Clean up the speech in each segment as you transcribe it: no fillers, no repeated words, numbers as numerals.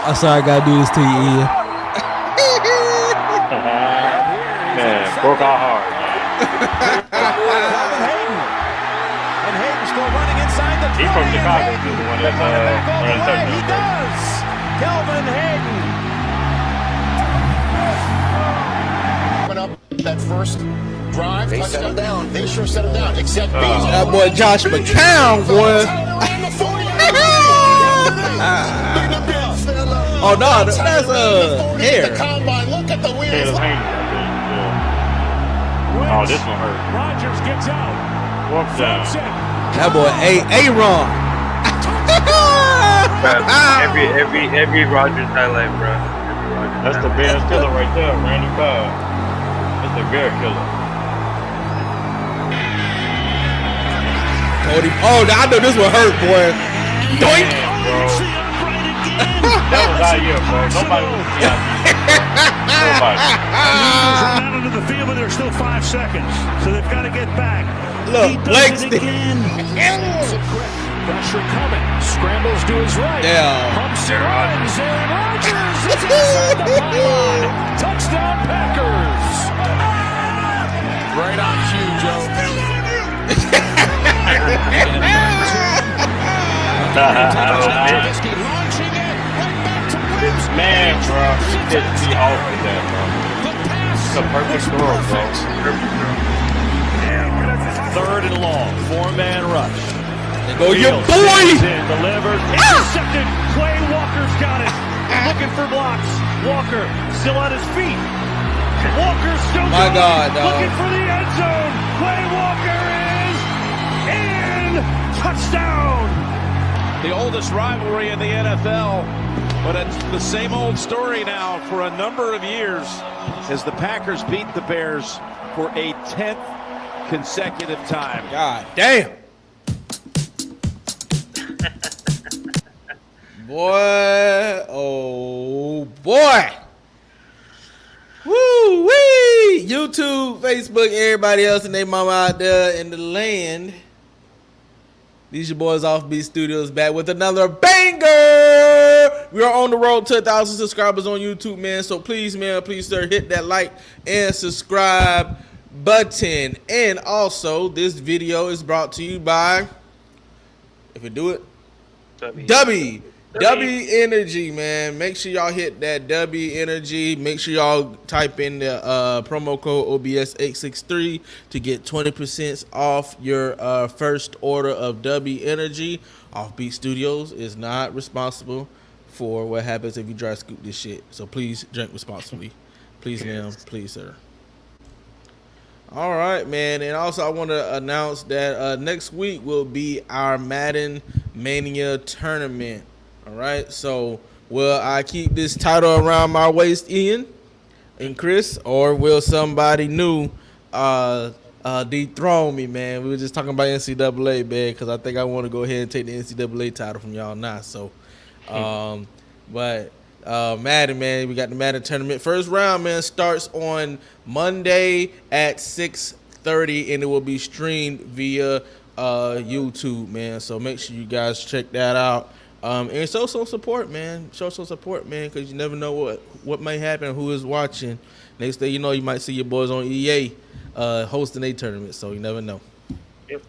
I'm sorry I gotta do this to you, Ian. Man, broke our heart. And Hayden still running inside the 20. He's from Chicago, too. The one that's He does. Kelvin Hayden. Went up that first drive. They settled down. They sure settled down. Except That boy Josh McCown, boy. Oh no, that's hair. Combine. Look at the wheels. Taylor Haynes, I think. Yeah. Oh, this one hurt. Rogers gets out. Walk down. That boy Aaron. Every Rogers highlight, bro. That's the bear killer right there, Randy Cobb. That's the bear killer. Cody. Oh, I know this one hurt, boy. Doink. Bro. That was out here, bro. Nobody was out here. Nobody. Run out into the field, but there's still 5 seconds, so they've got to get back. Look, Blake's again. Pressure coming. Scrambles to his right. Yeah. Pumps it runs. Aaron Rodgers is inside the pylon. Touchdown, Packers. Right on cue, Joe. Man, bro. He pissed me off with that, bro. It's a perfect throw, bro. Third and long. 4-man rush. Go your boy! Delivers. Intercepted. Quay Walker's got it. Looking for blocks. Walker still on his feet. Walker still My God, dog. looking for the end zone. Quay Walker is in. Touchdown. The oldest rivalry in the NFL, but it's the same old story now for a number of years as the Packers beat the Bears for a 10th consecutive time. God damn. Boy, oh boy. Woo wee! YouTube, Facebook, everybody else and their mama out there in the land. These your boys off Beat Studios back with another banger. We are on the road to 1,000 subscribers on YouTube, man. So please, man, please, sir, hit that like and subscribe button. And also, this video is brought to you by, if we do it, W Energy, man. Make sure y'all hit that W Energy. Make sure y'all type in the promo code OBS863 to get 20% off your first order of W Energy. Offbeat Studios is not responsible for what happens if you dry scoop this shit. So please drink responsibly. Please, ma'am. Please, sir. All right, man. And also, I want to announce that next week will be our Madden Mania tournament. All right. So, will I keep this title around my waist, Ian and Chris, or will somebody new dethrone me, man? We were just talking about NCAA, man, because I think I want to go ahead and take the NCAA title from y'all now. So, Madden, man, we got the Madden tournament. First round, man, starts on Monday at 6:30, and it will be streamed via YouTube, man. So make sure you guys check that out. And show some support, man. Show some support, man, because you never know what might happen, who is watching. Next thing you know, you might see your boys on EA hosting a tournament, so you never know. Yep.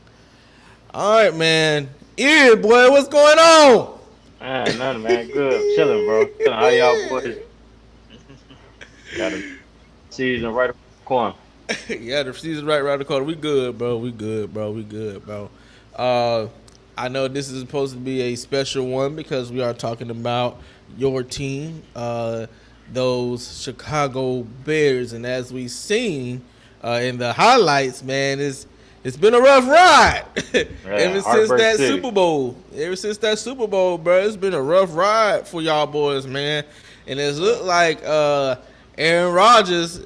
All right, man. Ian, boy, what's going on? Nothing, man. Good. Chilling, bro. Chilling. How y'all boys? Got a season right around the corner. Yeah, the season right around the corner. We good, bro. We good, bro. I know this is supposed to be a special one because we are talking about your team, those Chicago Bears. And as we've seen in the highlights, man, it's been a rough ride ever since that Super Bowl. Ever since that Super Bowl, bro, it's been a rough ride for y'all boys, man. And it's looked like Aaron Rodgers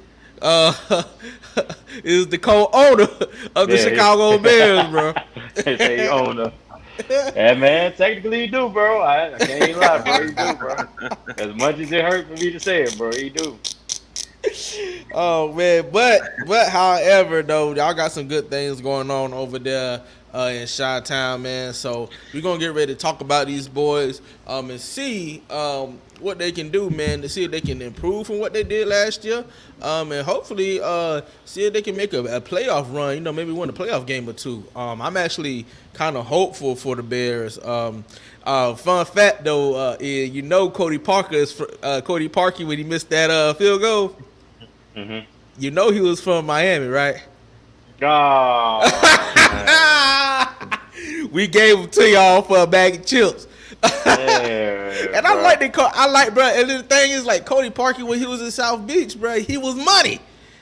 is the co-owner of the Chicago Bears, bro. Say he owner. Yeah, man, technically he do, bro. I can't even lie, bro. He do, bro. As much as it hurt for me to say it, bro, he do. Oh man, but however though, y'all got some good things going on over there in Chi-Town, man. So we're gonna get ready to talk about these boys and see what they can do, man, to see if they can improve from what they did last year, and hopefully see if they can make a playoff run. You know, maybe win a playoff game or two. I'm actually kind of hopeful for the Bears. Fun fact though, is you know Cody Parker is Cody Parkey when he missed that field goal. Mm-hmm. You know he was from Miami, right? Oh, We gave them to y'all for a bag of chips. yeah, And I like, bro. And the thing is, like Cody Parkey when he was in South Beach, bro, he was money.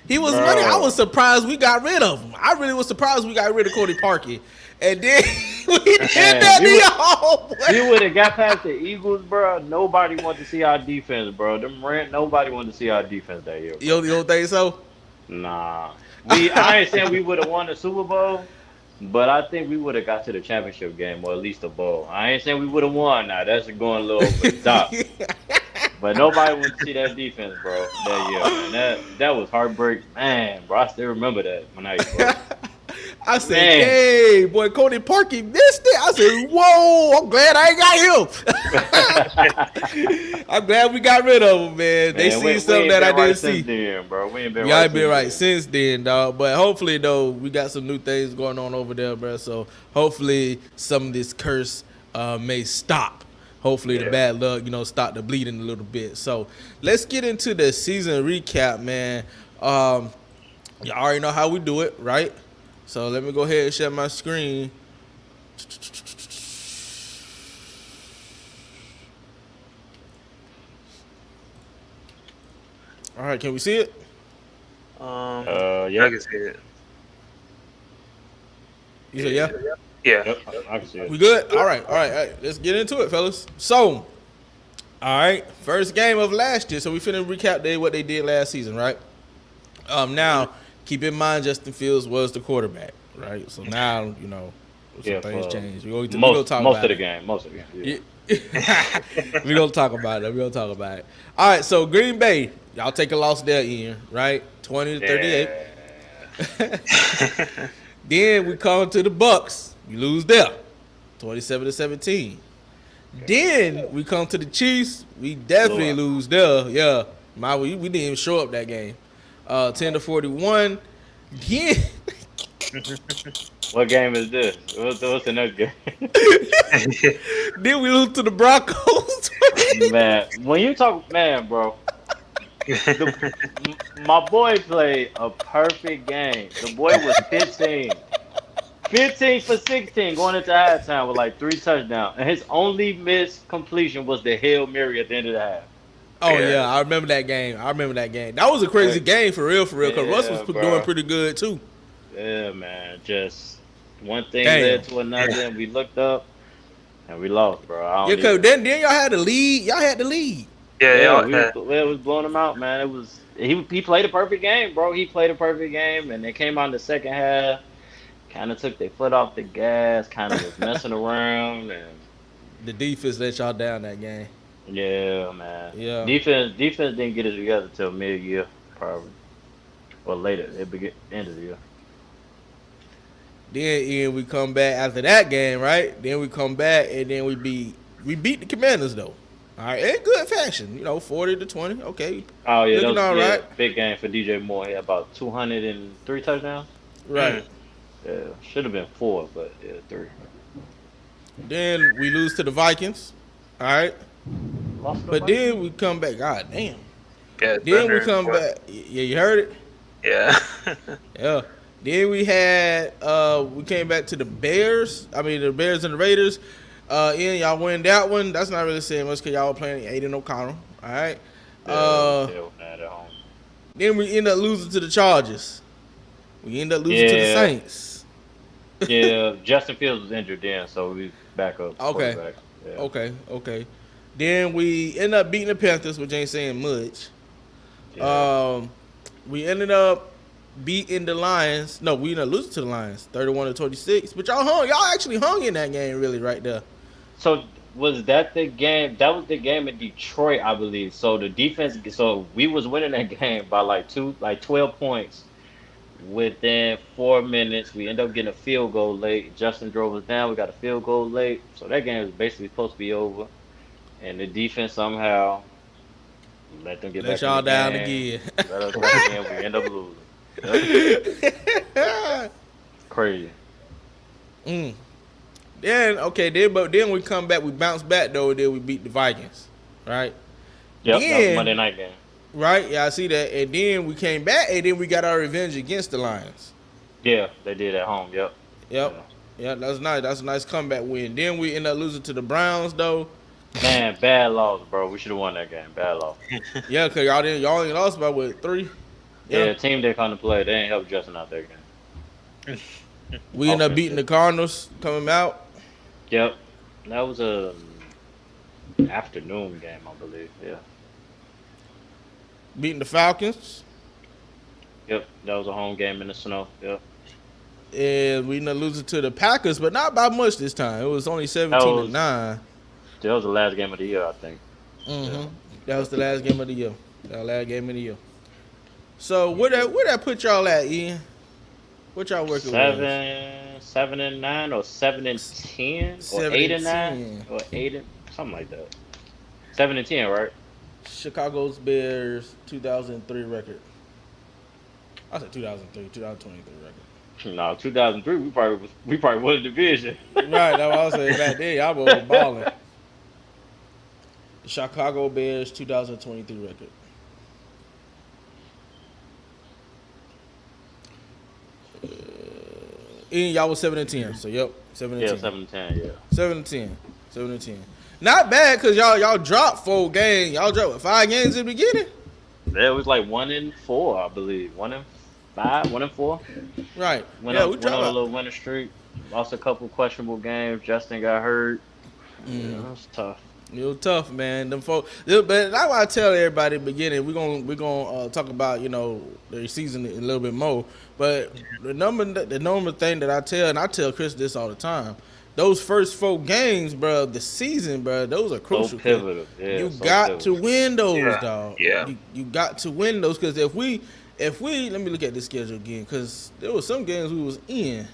He was Bro. money. I was surprised we got rid of him. I really was surprised we got rid of Cody Parkey. And then we did that to y'all. We would have got past the Eagles, bro. Nobody wanted to see our defense, bro. Nobody wanted to see our defense that year. You don't think so? Nah. I ain't saying we would have won the Super Bowl, but I think we would have got to the championship game or at least a bowl. I ain't saying we would have won. Now that's going a little over the top. But nobody wanted to see that defense, bro, that year. Man. That was heartbreak, man, bro. I still remember that when I was bro. I said, Man. hey, boy, Cody Parkey missed it. I said, whoa, I'm glad I ain't got him. I'm glad we got rid of him, man. They see something that I didn't see. Then, bro. We ain't been Yeah, right I ain't been right then. since then, dog. But hopefully, though, we got some new things going on over there, bro. So hopefully some of this curse may stop. Hopefully the bad luck, stop the bleeding a little bit. So let's get into the season recap, man. Y'all already know how we do it, right? So let me go ahead and share my screen. All right, can we see it? Yeah. I can see it. You said yeah? Yeah. Yep, I can see it. We good? All right. Let's get into it, fellas. So, all right, first game of last year. So we finna recap what they did last season, right? Now, keep in mind Justin Fields was the quarterback, right? So now, some things change. We gonna talk most about of the it. game. Most of the game. Yeah. We're gonna talk about it. All right, so Green Bay, y'all take a loss there, Ian, right? 20-38. Then we come to the Bucks. We lose there, 27-17. Then we come to the Chiefs. We definitely lose there. Yeah, we didn't even show up that game. 10-41. Then What game is this? What's the next game? then we lose to the Broncos. Man, when you talk, man, bro. My boy played a perfect game. The boy was 15 for 16 going into halftime with like 3 touchdowns. And his only missed completion was the Hail Mary at the end of the half. Oh yeah, I remember that game. That was a crazy game for real. Because Russ was doing pretty good too. Yeah, man. Just one thing Damn. led to another, and we looked up and we lost, bro. Yeah, cause then y'all had the lead. Y'all had the lead. Yeah. We was blowing him out, man. It was he played a perfect game, bro. He played a perfect game, and they came out in the second half, kind of took their foot off the gas, kind of was messing around, and The defense let y'all down that game. yeah, man. Yeah. Defense didn't get it together till mid-year, probably, or later. End of the year. Then Ian, we come back after that game, right? Then we come back and then we beat the Commanders though. All right, in good fashion, 40-20. Okay, Oh yeah, Looking all right. big game for DJ Moore. He had about 203 touchdowns. right. Yeah, should have been 4, but yeah, 3. Then we lose to the Vikings. All right, Lost the but fight. then we come back. God damn. Yeah. Then we Thunder, come what? back. Yeah, you heard it. Yeah. Yeah. Then we had we came back to the Bears. I mean the Bears and the Raiders. Ian, y'all win that one. That's not really saying much because y'all were playing Aiden O'Connell. All right. Yeah, man, at home. Then we end up losing to the Chargers. We end up losing to the Yeah. Saints. Yeah, Justin Fields was injured then, so we back up. Okay. quarterback. Yeah. Okay. Then we end up beating the Panthers, which ain't saying much. Yeah. We ended up beating the Lions. No, we ended up losing to the Lions, 31-26. But y'all actually hung in that game, really, right there. So was that the game? That was the game in Detroit, I believe. So the defense. So we was winning that game by like 12 points. Within 4 minutes, we end up getting a field goal late. Justin drove us down. We got a field goal late, so that game was basically supposed to be over. And the defense somehow let them get Let back y'all in the down game. again. Let us back again. We end up losing. Yep. Crazy. Then but then we come back, we bounce back though, and then we beat the Vikings, right? Yep, that was Then- Monday night game. Right? Yeah, I see that. And then we came back, and then we got our revenge against the Lions. Yeah, they did at home. Yep. Yep. Yeah, that's nice. That's a nice comeback win. Then we end up losing to the Browns though. Man, bad loss, bro. We should have won that game. Bad loss. Yeah, cause y'all only lost by what, 3? Yeah, the team didn't come to play. They ain't help Justin out there game. We end up beating the Cardinals coming out. Yep. That was a afternoon game, I believe. Yeah. Beating the Falcons. Yep. That was a home game in the snow. Yep. And we end up losing to the Packers, but not by much this time. It was only 17-9. That was the last game of the year, I think. Mm-hmm. That was the last game of the year. So where that put y'all at, Ian? What y'all working with? 7-9 or 7-10 or 8-9 or 8 something like that. 7-10, right? Chicago's Bears 2003 record. I said 2023 record. No, 2003 we probably won the division. Right, that's what I was saying back then. Y'all were balling. The Chicago Bears 2023 record. Ian, y'all was 7-10. So yep, 7-10. Yeah, 7-10. Yeah. 7-10. Not bad because y'all dropped 4 games. Y'all dropped 5 games in the beginning. Yeah, it was like 1-4, I believe. 1-5, 1-4. Right. Went on a little winning streak. Lost a couple questionable games. Justin got hurt. Yeah, that was tough. It was tough, man. Them folks, but that's why I tell everybody at the beginning. We're gonna talk about their season a little bit more. But the number thing that I tell Chris this all the time. Those first 4 games, bro, the season, bro, those are crucial. So pivotal. Yeah, you got to win those, dog. Yeah. You got to win those because if we let me look at the schedule again because there was some games we was in.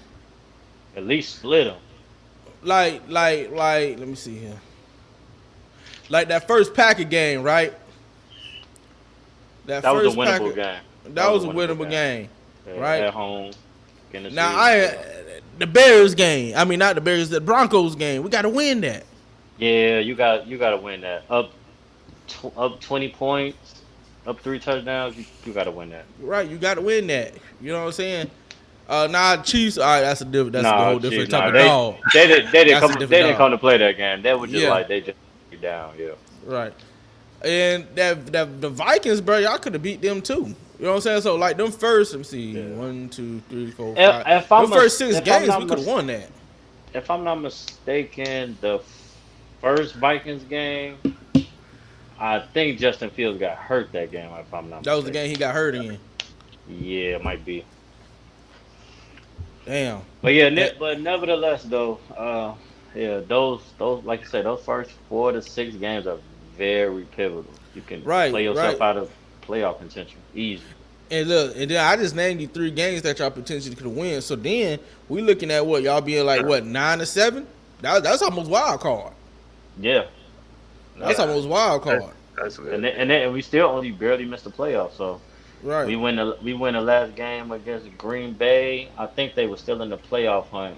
At least split them. Like let me see here. Like that first Packer game, right? That was a winnable game. That was a winnable game, right? At home. Now the Bears game. I mean, not the Bears, the Broncos game. We got to win that. Yeah, you got to win that. Up 20 points, up 3 touchdowns. You got to win that. Right, you got to win that. You know what I'm saying? Chiefs. All right, that's a whole different type of dog. They didn't come to play that game. They were just they just down. Yeah. Right. And the Vikings, bro, y'all could have beat them too. You know what I'm saying? So like them first, let me see, 1, 2, 3, 4, 5. The first 6 games, we could have won that. If I'm not mistaken, the first Vikings game, I think Justin Fields got hurt that game. If I'm not mistaken. That was the game he got hurt in. Yeah, it might be. Damn. But yeah, but nevertheless though, those like you said, those first 4 to 6 games are very pivotal. You can play yourself out of playoff contention easy. And look, and then I just named you 3 games that y'all potentially could win. So then we looking at what y'all being like 9-7. That's almost wild card. Yeah, that's almost wild card. That's good. And we still only barely missed the playoffs. So right, we win the last game against Green Bay. I think they were still in the playoff hunt.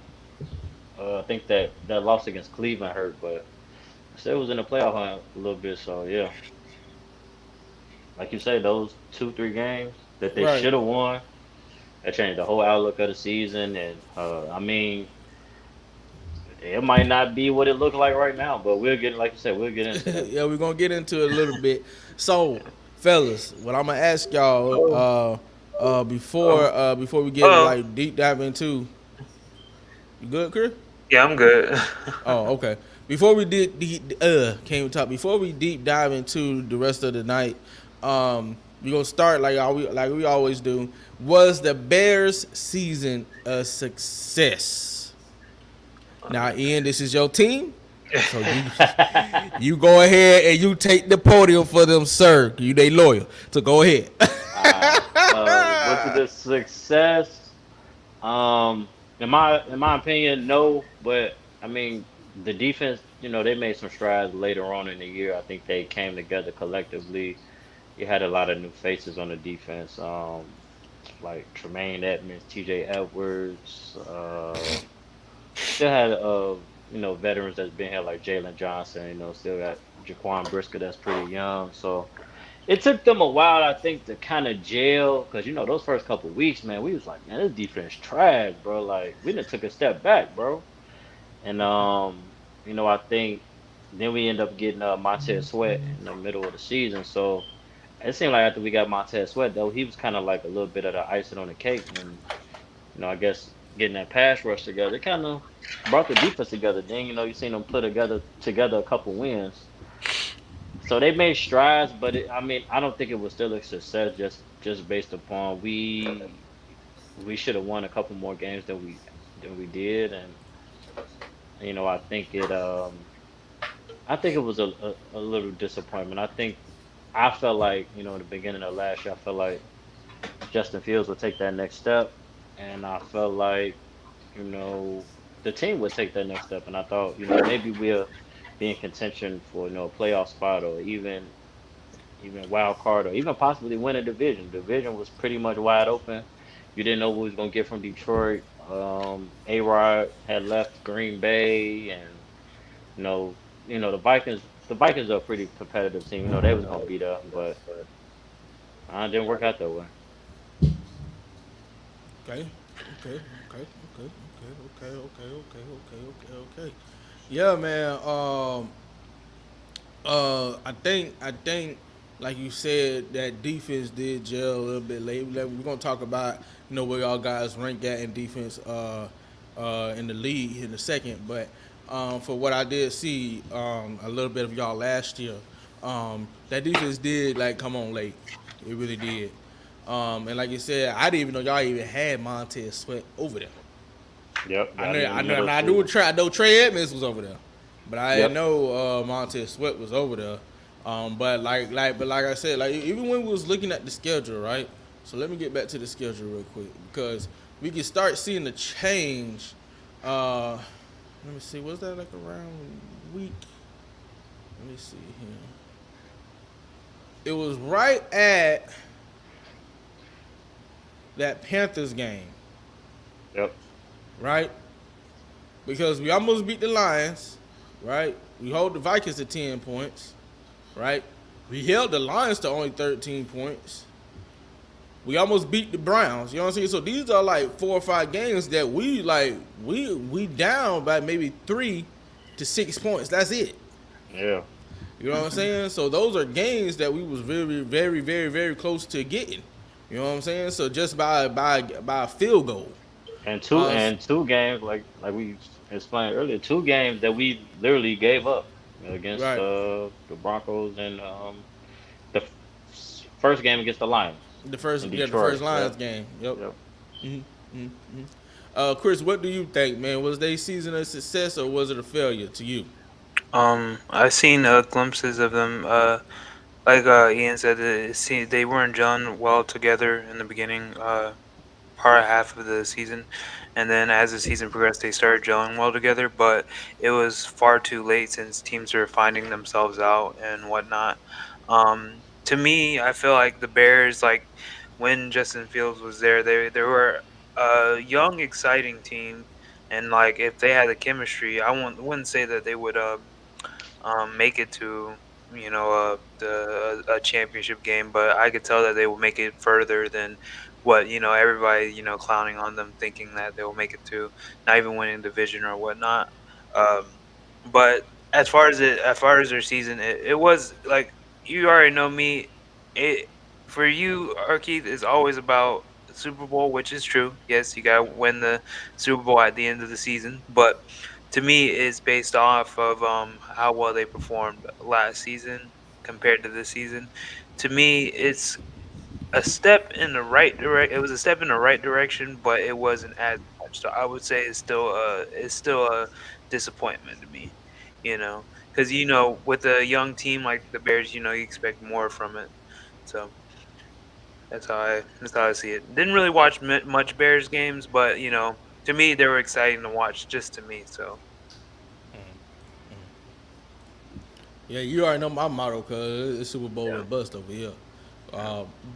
I think that loss against Cleveland hurt, but still was in the playoff hunt a little bit. So yeah, like you say, those 2-3 games that they should have won, that changed the whole outlook of the season. And I mean, it might not be what it looks like right now, but we'll get, like you said, we'll get into it. Yeah, we're gonna get into it a little bit. So, fellas, what I'm gonna ask y'all before we get deep dive into, you good, Chris? Yeah, I'm good. Oh, okay. Before we before we deep dive into the rest of the night, we're gonna start like we always do. Was the Bears season a success? Now, Ian, this is your team. So you go ahead and you take the podium for them, sir. They loyal. So go ahead. Was it a success? In my opinion, no. But I mean, the defense, they made some strides later on in the year. I think they came together collectively. You had a lot of new faces on the defense, like Tremaine Edmonds, T.J. Edwards. Still had veterans that's been here like Jalen Johnson. Still got Jaquan Brisker that's pretty young. So it took them a while, I think, to kind of gel because those first couple weeks, man, we was like, man, this defense trash, bro. Like we done took a step back, bro. And I think then we end up getting Montez Sweat in the middle of the season. So it seemed like after we got Montez Sweat, though, he was kind of like a little bit of the icing on the cake. And I guess getting that pass rush together, it kind of brought the defense together. Then you seen them put together a couple wins. So they made strides, but I mean, I don't think it was still a success just based upon we should have won a couple more games than we did, and I think it was a little disappointment. I felt like in the beginning of last year, I felt like Justin Fields would take that next step, and I felt like you know the team would take that next step, and I thought maybe we'll be in contention for a playoff spot or even wild card or even possibly win a division. The division was pretty much wide open. You didn't know what we was gonna get from Detroit. A Rod had left Green Bay, and you know, the Vikings. The Vikings are a pretty competitive team. They was gonna beat up, but it didn't work out that way. Okay, okay, okay, okay, okay, okay, okay, okay, okay, okay, okay. Yeah, man. I think, like you said, that defense did gel a little bit late. We're gonna talk about where y'all guys rank at in defense in the league in a second, but for what I did see a little bit of y'all last year, that defense did come on late. It really did. And like you said, I didn't even know y'all even had Montez Sweat over there. Yep. I know Trey Edmonds was over there, but I Yep. didn't know Montez Sweat was over there. But like I said, even when we was looking at the schedule, right? So let me get back to the schedule real quick because we can start seeing the change. Let me see, was that around week? Let me see here. It was right at that Panthers game, Yep. right? Because we almost beat the Lions, right? We hold the Vikings to 10 points, right? We held the Lions to only 13 points. We almost beat the Browns. You know what I'm saying? So these are 4 or 5 games that we down by maybe 3 to 6 points. That's it. Yeah. You know what I'm saying? So those are games that we was very, very, very, very close to getting. You know what I'm saying? So just by a field goal. And two games like we explained earlier, 2 games that we literally gave up against Right. the Broncos and the first game against the Lions The first in the Detroit. first Lions Yep. game. Yep. Yep. Chris, what do you think, man? Was their season a success or was it a failure to you? I've seen glimpses of them. Like Ian said, they weren't gelling well together in the beginning, part half of the season, and then as the season progressed, they started gelling well together. But it was far too late since teams were finding themselves out and whatnot. To me, I feel like the Bears, when Justin Fields was there, they were a young, exciting team, and if they had the chemistry, wouldn't say that they would make it to a championship game, but I could tell that they will make it further than what everybody clowning on them, thinking that they will make it to not even winning division or whatnot. Um, but as far as their season, it was you already know me. It for you, Keith, is always about the Super Bowl, which is true. Yes, you gotta win the Super Bowl at the end of the season, but to me, it's based off of how well they performed last season compared to this season. To me, it's a step in the right direct. It was a step in the right direction, but it wasn't as much. So I would say it's still a disappointment to me. Because with a young team like the Bears, you expect more from it. So That's how I see it. Didn't really watch much Bears games, but to me they were exciting to watch, just to me. So Yeah, you already know my motto, cause it's Super Bowl or bust over here.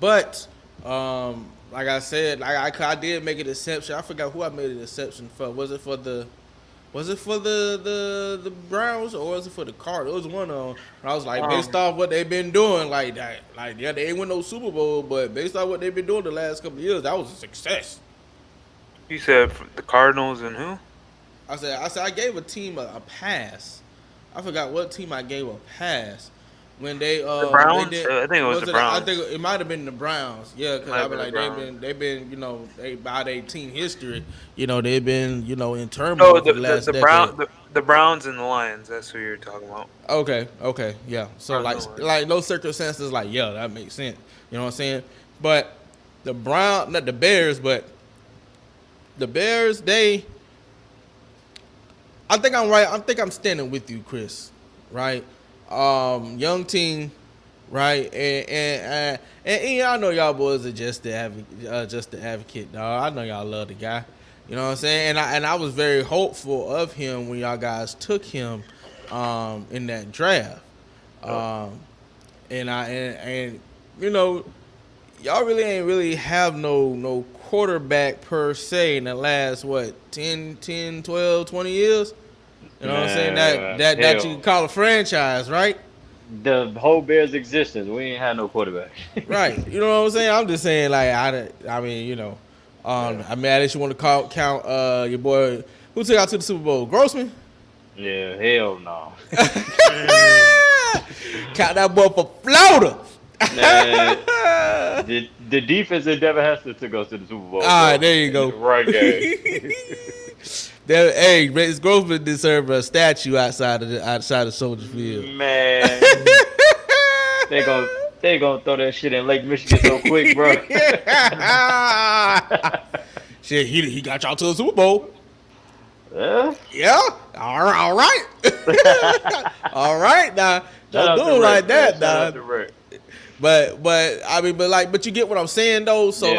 But like I said, I did make an exception. I forgot who I made an exception for. Was it for the Browns or was it for the Cardinals? It was one of them. And I was like, based off what they've been doing, yeah, they ain't win no Super Bowl, but based off what they've been doing the last couple of years, that was a success. you said the Cardinals and who? I said I gave a team a pass. I forgot what team I gave a pass when they The Browns. they did, I think it was the Browns. I think it might have been the Browns. Yeah, because Might I have be been like the they've been they by their team history, they've been in turmoil No, for the last decade. the Browns and the Lions. That's who you're talking about. Okay, yeah. So Browns and like no circumstances, like yeah, that makes sense. You know what I'm saying? But the not the Bears, but the Bears, I think I'm right. I think I'm standing with you, Chris. Right? Young team, right? And I know y'all boys are just the advocate, dog. I know y'all love the guy. You know what I'm saying? And I was very hopeful of him when y'all guys took him in that draft. And y'all really ain't really have no quarterback per se in the last 10, 12, 20 years. You know what I'm saying? That you can call a franchise, right? The whole Bears existence, we ain't had no quarterback. Right. You know what I'm saying? I'm just saying, like, I mean, I mean, I guess you want to count your boy who took out to the Super Bowl, Grossman. Yeah, hell no. Count that boy for Florida. The defense that Devin Hester took us to the Super Bowl. All right, there you go. Right there. Hey, Rex Grossman deserve a statue outside of Soldier Field. Man, they gonna throw that shit in Lake Michigan so quick, bro. Shit, he got y'all to the Super Bowl. Yeah. All right. All right, now don't do it like that, dog. But you get what I'm saying though. So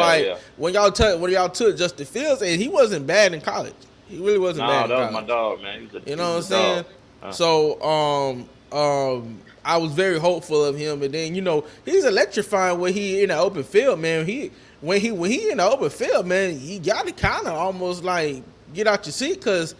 when y'all took Justin Fields, and he wasn't bad in college. He really wasn't bad. That was my dog, man. You know what I'm saying? So I was very hopeful of him, and then he's electrifying when he in the open field, man. When he in the open field, man, you gotta kind of almost like get out your seat, because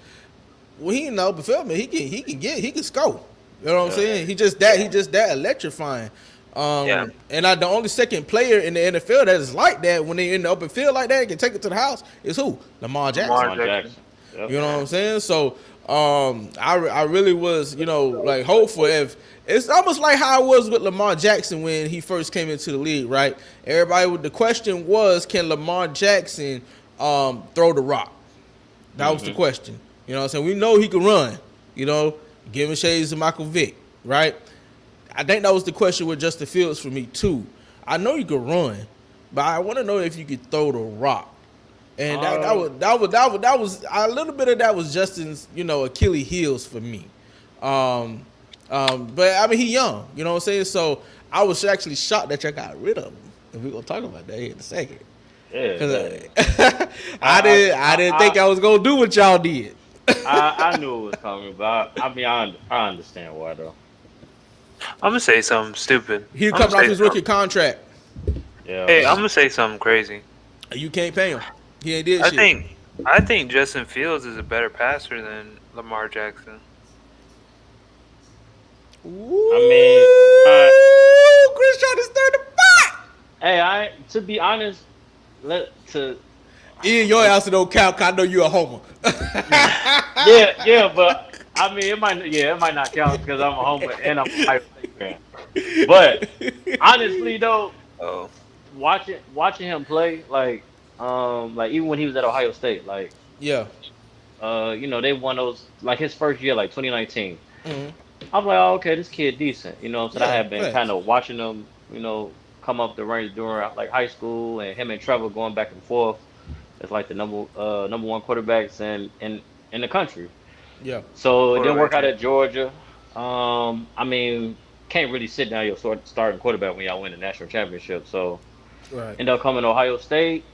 when he in the open field, man, he can score. You know what I'm saying? He just that electrifying. And the only second player in the NFL that is like that when they in the open field like that and can take it to the house is who? Lamar Jackson. Lamar Jackson. Yep. You know what I'm saying? So I really was, like hopeful. If it's almost like how I was with Lamar Jackson when he first came into the league, right? The question was, can Lamar Jackson throw the rock? That was the question. You know what I'm saying? We know he can run, giving shades to Michael Vick, right? I think that was the question with Justin Fields for me too. I know you can run, but I want to know if you could throw the rock. And that was a little bit of that was Justin's, Achilles heels for me. But I mean, he young, you know what I'm saying? So I was actually shocked that y'all got rid of him. And we're gonna talk about that here in a second. Yeah. I didn't think I was gonna do what y'all did. I knew it was coming, but I understand why though. I'm gonna say something stupid. He comes off his rookie contract. Yeah. Hey, I'm gonna say something crazy. You can't pay him. He ain't did shit. I think Justin Fields is a better passer than Lamar Jackson. Ooh, I mean, Chris trying to stir the pot. Hey, to be honest, Ian, your answer don't count, 'cause I know you a homer. yeah, but I mean, it might not count because I'm a homer and I'm a Ohio State fan. But honestly, though, watching him play, like even when he was at Ohio State, they won those like his first year, like 2019. Mm-hmm. I was like, oh, okay, this kid decent, So I had been right. kind of watching him, come up the range during like high school, and him and Trevor going back and forth. It's like the number one quarterbacks in the country. Yeah. So it didn't work out at Georgia. I mean, can't really sit down your starting quarterback when y'all win the national championship. So Right. Ended up coming to Ohio State.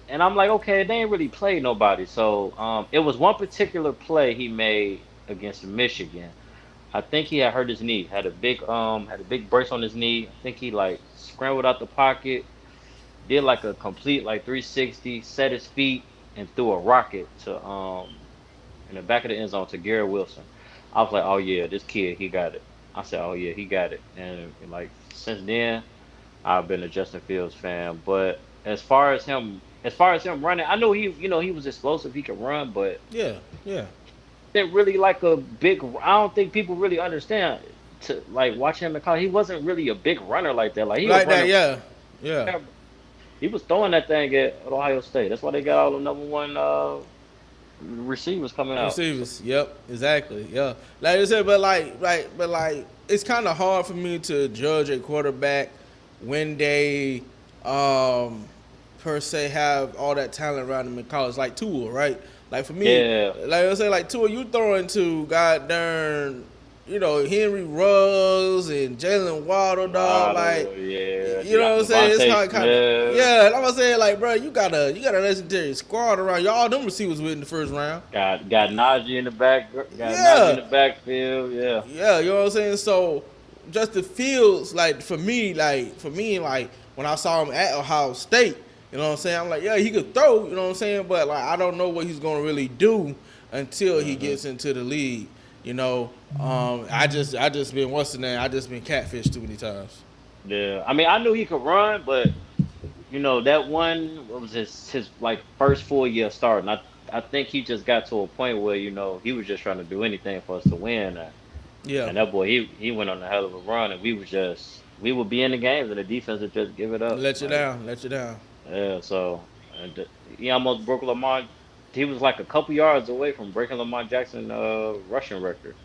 And I'm like, okay, they ain't really played nobody. So it was one particular play he made against Michigan. I think he had hurt his knee, had a big brace on his knee. I think he like scrambled out the pocket, did like a complete like 360, set his feet, and threw a rocket to in the back of the end zone to Garrett Wilson. I was like, oh yeah, this kid, he got it. I said, oh yeah, he got it. And like since then, I've been a Justin Fields fan. But as far as him running, I know he was explosive, he could run, but Yeah. Yeah. didn't really like a big. I don't think people really understand to like watch him in college. He wasn't really a big runner like that. Like he was Like that. running. Yeah. Yeah. He was throwing that thing at Ohio State. That's why they got all the number one receivers coming out. Receivers. Yep. Exactly. Yeah. Like I said, but it's kind of hard for me to judge a quarterback when they per se have all that talent around them in college, like Tua, right? Like for me, Yeah. like I say, like Tua, you throwing to goddamn, Henry Ruggs and Jalen Waddle, dog, like. Yeah, You know what I'm saying? It's Devontae kind of Smith. yeah. Like I'm saying, like, bro, you got a legendary squad around. Y'all them receivers with in the first round. Got Najee in the back. Got Yeah. Najee in the backfield. Yeah. Yeah, you know what I'm saying. So Justin Fields, like for me, like when I saw him at Ohio State, you know what I'm saying. I'm like, yeah, he could throw. You know what I'm saying, but like I don't know what he's gonna really do until he gets into the league. You know, I just been what's the name? I just been catfished too many times. Yeah. I mean, I knew he could run, but that one what was his like first full year start, and I think he just got to a point where he was just trying to do anything for us to win. Yeah, And that boy, he went on a hell of a run, and we would be in the games, and the defense would just give it up. let you Like, down. Yeah, so and he almost broke Lamar. He was like a couple yards away from breaking Lamar Jackson rushing record.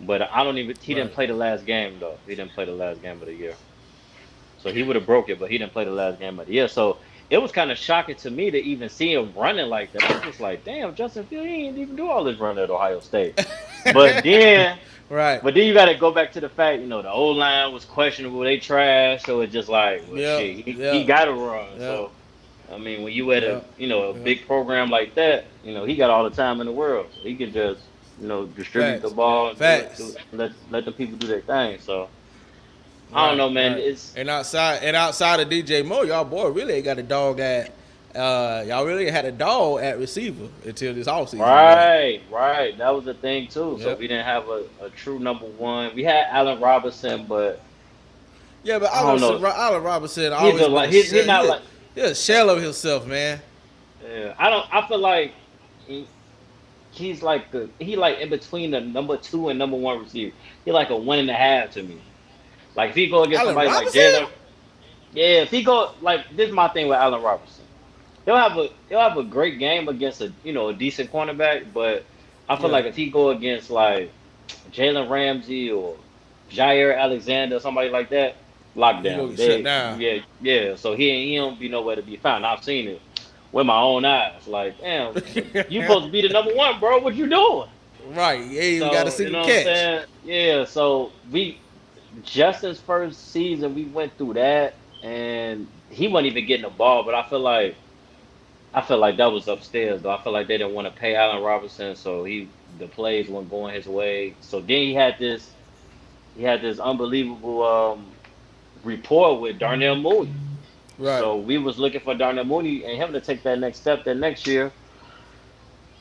But I don't even. He didn't Right. play the last game though. He didn't play the last game of the year, so he would have broke it. But he didn't play the last game of the year. So it was kind of shocking to me to even see him running like that. I was just like, damn, Justin Fields, he didn't even do all this running at Ohio State. But then. Right. But then you got to go back to the fact, the O line was questionable. They trash, so it's just like, well, Yeah, shit, yeah. he got to run. Yeah. So, I mean, when you at a Yeah. big program like that, he got all the time in the world. So he can just distribute Facts. the ball, and Facts. let the people do their thing. So I don't know, man. Right. It's And outside of DJ Moore, y'all boy really ain't got a dog at y'all really had a dog at receiver until this offseason. right. That was the thing too. So Yep. we didn't have a true number one. We had Allen Robinson, but Yeah, but I don't know. Allen Robinson He's always a, like he's not like. he's a shell of himself, man. Yeah, I feel like he's like he like in between the number 2 and number 1 receiver. He like a 1.5 to me. Like if he go against Allen somebody like Robinson? Jalen, yeah. If he go like this, is my thing with Allen Robinson. He'll have a great game against a decent cornerback, but I feel Yeah. like if he go against like Jalen Ramsey or Jair Alexander, somebody like that, He lockdown. gonna get shut down. Yeah. So he don't be nowhere to be found. I've seen it with my own eyes. Like, damn, you supposed to be the number 1, bro. What you doing? Right. Yeah, you So, got a single what I'm catch. saying? Yeah. So Justin's first season, we went through that, and he wasn't even getting the ball. But I feel like that was upstairs, though. I feel like they didn't want to pay Allen Robinson, so the plays weren't going his way. So then he had this unbelievable rapport with Darnell Mooney. Right. So we was looking for Darnell Mooney and him to take that next step that next year.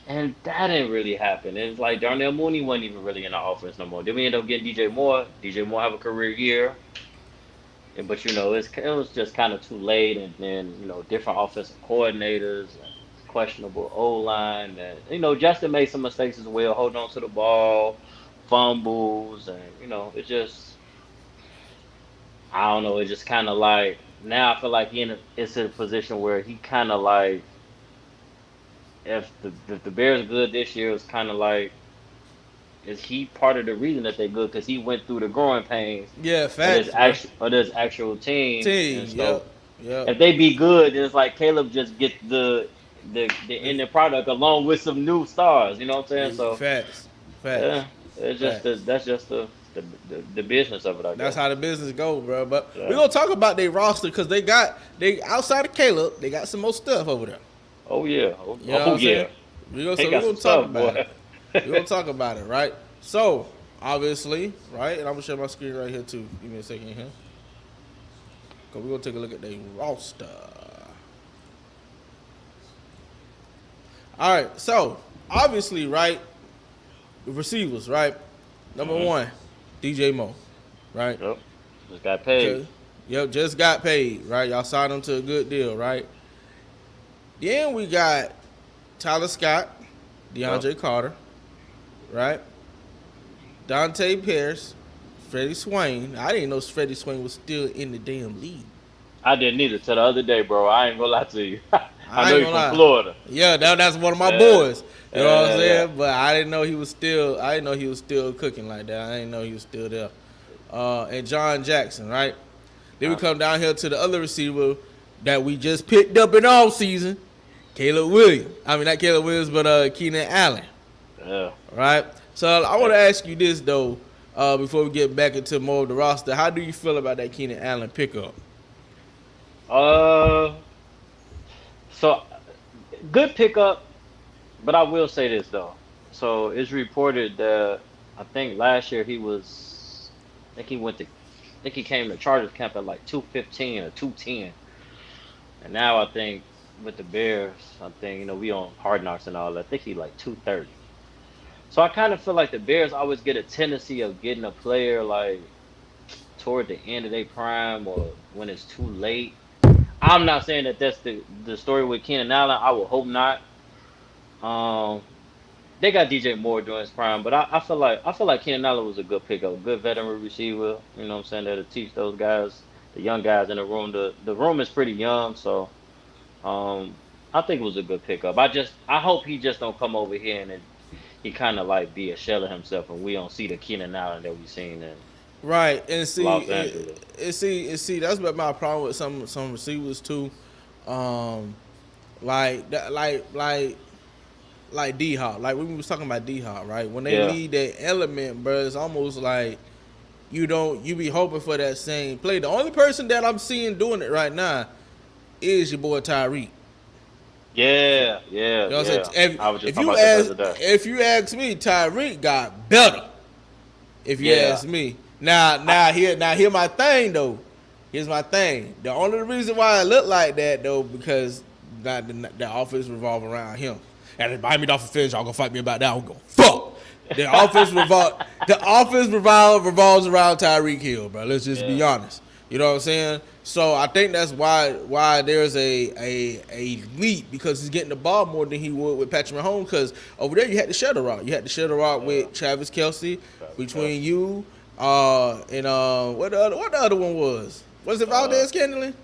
And that didn't really happen. It's like Darnell Mooney wasn't even really in the offense no more. Then we ended up getting DJ Moore. DJ Moore have a career year. But it was just kind of too late, and then different offensive coordinators, and questionable O line, and Justin made some mistakes as well, holding on to the ball, fumbles, and it just I don't know. It's just kind of like now I feel like it's in a position where he kind of like if the Bears are good this year, it's kind of like. Is he part of the reason that they're good? Because he went through the growing pains Yeah, of facts. this actual team. Team. And so Yep. Yep. if they be good, then it's like Caleb just get the ending product along with some new stars. You know what I'm saying? So Facts. yeah, it's just Facts. that's just the the business of it. I guess. That's how the business go, bro. But Yeah. we're gonna talk about their roster because they outside of Caleb, they got some more stuff over there. Oh yeah. Oh, You know what oh I'm yeah. saying? We're They gonna got some talk stuff, about boy. it. We're gonna talk about it, right? So obviously, right, and I'm gonna share my screen right here too. Give me a second here. Cause we're gonna take a look at their roster. All right, so obviously, right, the receivers, right. Number one, DJ Moore, right? Yep. Just got paid. Okay. Yep, just got paid, right? Y'all signed him to a good deal, right? Then we got Tyler Scott, DeAndre Carter, right? Dante Pierce, Freddie Swain. I didn't know Freddie Swain was still in the damn league. I didn't either till the other day, bro. I ain't gonna lie to you. I know ain't you're gonna from lie. Florida. Yeah, that's one of my Yeah. boys. You know what I'm Yeah. saying? But I didn't know he was still cooking like that. I didn't know he was still there. And John Jackson, right? Then we come down here to the other receiver that we just picked up in all season, Caleb Williams. I mean, not Caleb Williams, but Keenan Allen, Yeah. right? So I want to ask you this, though, before we get back into more of the roster. How do you feel about that Keenan Allen pickup? So good pickup, but I will say this though. So it's reported that I think last year I think he came to Chargers camp at like 215 or 210, and now I think with the Bears, I think we on Hard Knocks and all that. I think he like 230. So I kind of feel like the Bears always get a tendency of getting a player like toward the end of their prime or when it's too late. I'm not saying that that's the story with Keenan Allen. I would hope not. They got DJ Moore during his prime, but I feel like Keenan Allen was a good pickup, good veteran receiver. You know what I'm saying? That'll teach those guys, the young guys in the room. The room is pretty young, so I think it was a good pickup. I hope he just don't come over here and he kind of like be a shell of himself, and we don't see the Keenan Allen that we seen in Right, and see, Los Angeles. see, that's been my problem with some receivers too, like D Hop. Like when we was talking about D Hop, right? When they need that element, bro, it's almost like you be hoping for that same play. The only person that I'm seeing doing it right now is your boy Tyreek. Yeah. You know what I'm saying? I was just talking about that the other day. If you ask me, Tyreek got better. If you ask me. Now hear my thing though. Here's my thing. The only reason why I look like that though, because the offense revolve around him. And if Miami Dolphin fans, y'all gonna fight me about that, I'm gonna fuck. The offense revolves around Tyreek Hill, bro. Let's just be honest. You know what I'm saying? So I think that's why there's a leap, because he's getting the ball more than he would with Patrick Mahomes. Because over there you had to share the rock. You had to share the rock with Travis Kelce. Between you and what the other one was? Was it Valdez Scantling?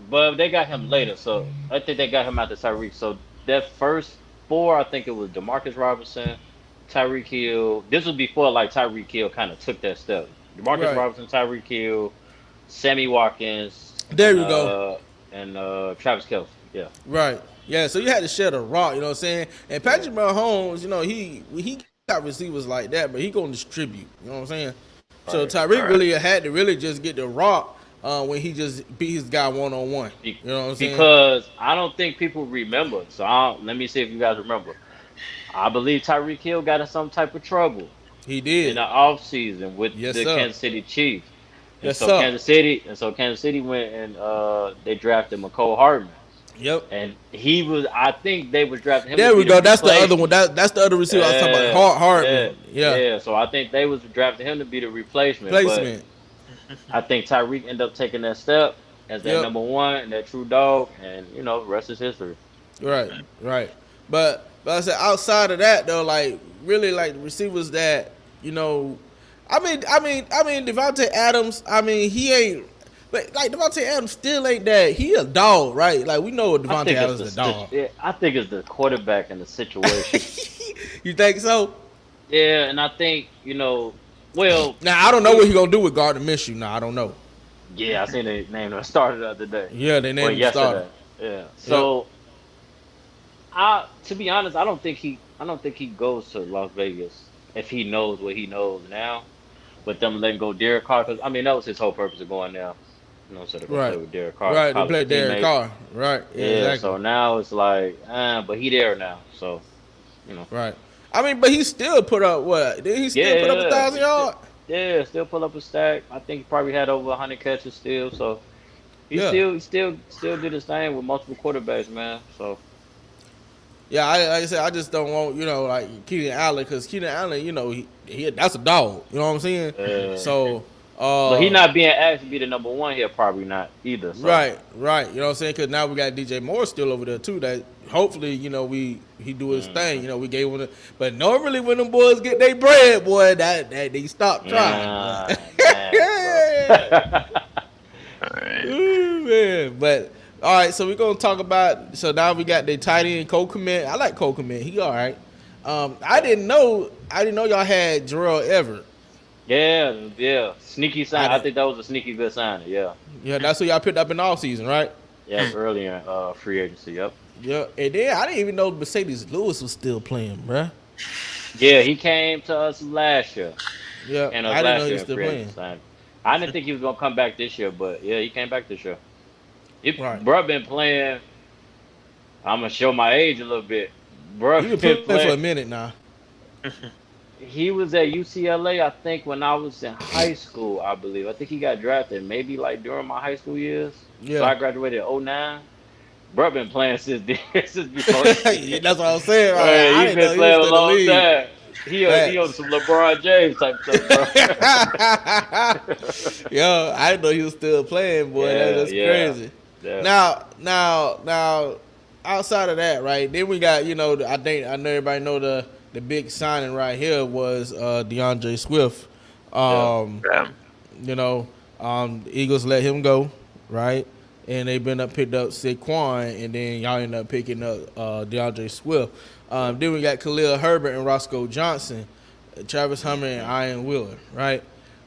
But they got him later, so I think they got him after Tyreek. So that first four, I think it was DeMarcus Robinson, Tyreek Hill. This was before like Tyreek Hill kind of took that step. DeMarcus Robinson, Tyreek Hill, Sammy Watkins. There you go. And Travis Kelce. Yeah. Right. Yeah. So you had to share the rock. You know what I'm saying? And Patrick Mahomes, he got receivers like that, but he gonna distribute. You know what I'm saying? So Tyreek really had to really just get the rock when he just beat his guy one-on-one. You know what I'm saying? Because I don't think people remember. So let me see if you guys remember. I believe Tyreek Hill got in some type of trouble. He did in the offseason with the Kansas City Chiefs. And Kansas City went and they drafted McCole Hardman. Yep. And I think they was drafting him. There we go. That's the other one. That's the other receiver I was talking about. Hardman. Yeah. So I think they was drafting him to be the replacement. But I think Tyreek ended up taking that step as that number one and that true dog, and the rest is history. Right. But I said outside of that though, like really like the receivers that I mean Devontae Adams. I mean he ain't. But like Devontae Adams still ain't that. He a dog, right? Like we know Devontae Adams is a dog. I think it's the quarterback in the situation. You think so? Yeah, and I think well. Now I don't know what he gonna do with Gardner Minshew. Now I don't know. Yeah, I seen they named him starter the other day. Yeah, they named him starter. Yeah. So, to be honest, I don't think he goes to Las Vegas if he knows what he knows now. with them letting go Derek Carr. Cause I mean that was his whole purpose of going there. So to go play Right. with Derek Carr, Right. To college play Derek teammate. Carr. Right. Yeah, Yeah. exactly. So now it's like, but he there now. So Right. I mean, but he still put up what? Did he still put up yeah, 1,000 yards? yeah, still pull up a stack. I think he probably had over 100 catches still. So he Yeah. still did his thing with multiple quarterbacks, man. So Yeah, like I said, I just don't want, like Keenan Allen, because Keenan Allen, he that's a dog. You know what I'm saying? uh, So, but he not being asked to be the number one here, probably not either. So right. You know what I'm saying? Because now we got DJ Moore still over there too. That hopefully, he do his thing. We gave him, but normally when them boys get their bread, boy, that they stop trying. nah, Yeah. All right. Ooh, man. But all right, so we're gonna talk about. So now we got the tight end Cole Kmet. I like Cole Kmet. He all right. I didn't know y'all had Gerald Everett. yeah, sneaky sign. I I think that was a sneaky good sign. Yeah, Yeah, that's who y'all picked up in the offseason, right? yeah, early in free agency. Yep. Yeah, and then I didn't even know Mercedes Lewis was still playing, bruh. Yeah, he came to us last year, Yeah, and I us didn't know last he year was in still free playing. agency sign. I didn't think he was gonna come back this year, but yeah, he came back this year. Right. Bro been playing. I'm gonna show my age a little bit. Bro He been been playing for a playing. minute now. He was at UCLA, I think, when I was in high school. I believe. I think he got drafted maybe like during my high school years. So Yeah. I graduated in '09. Bro been playing since since before then. That's what I'm saying. Right? Right, I he didn't know been he was playing a still in the long league. time. He on Facts. some LeBron James type stuff, bro. Yo, I didn't know he was still playing, boy. Yeah, That's yeah, crazy. yeah. Now, outside of that, right? Then we got, I know everybody know the big signing right here was DeAndre Swift. Yeah. The Eagles let him go, right? And they picked up Saquon, and then y'all end up picking up DeAndre Swift. Then we got Khalil Herbert and Roscoe Johnson, Travis Hummer and Ian Wheeler, right?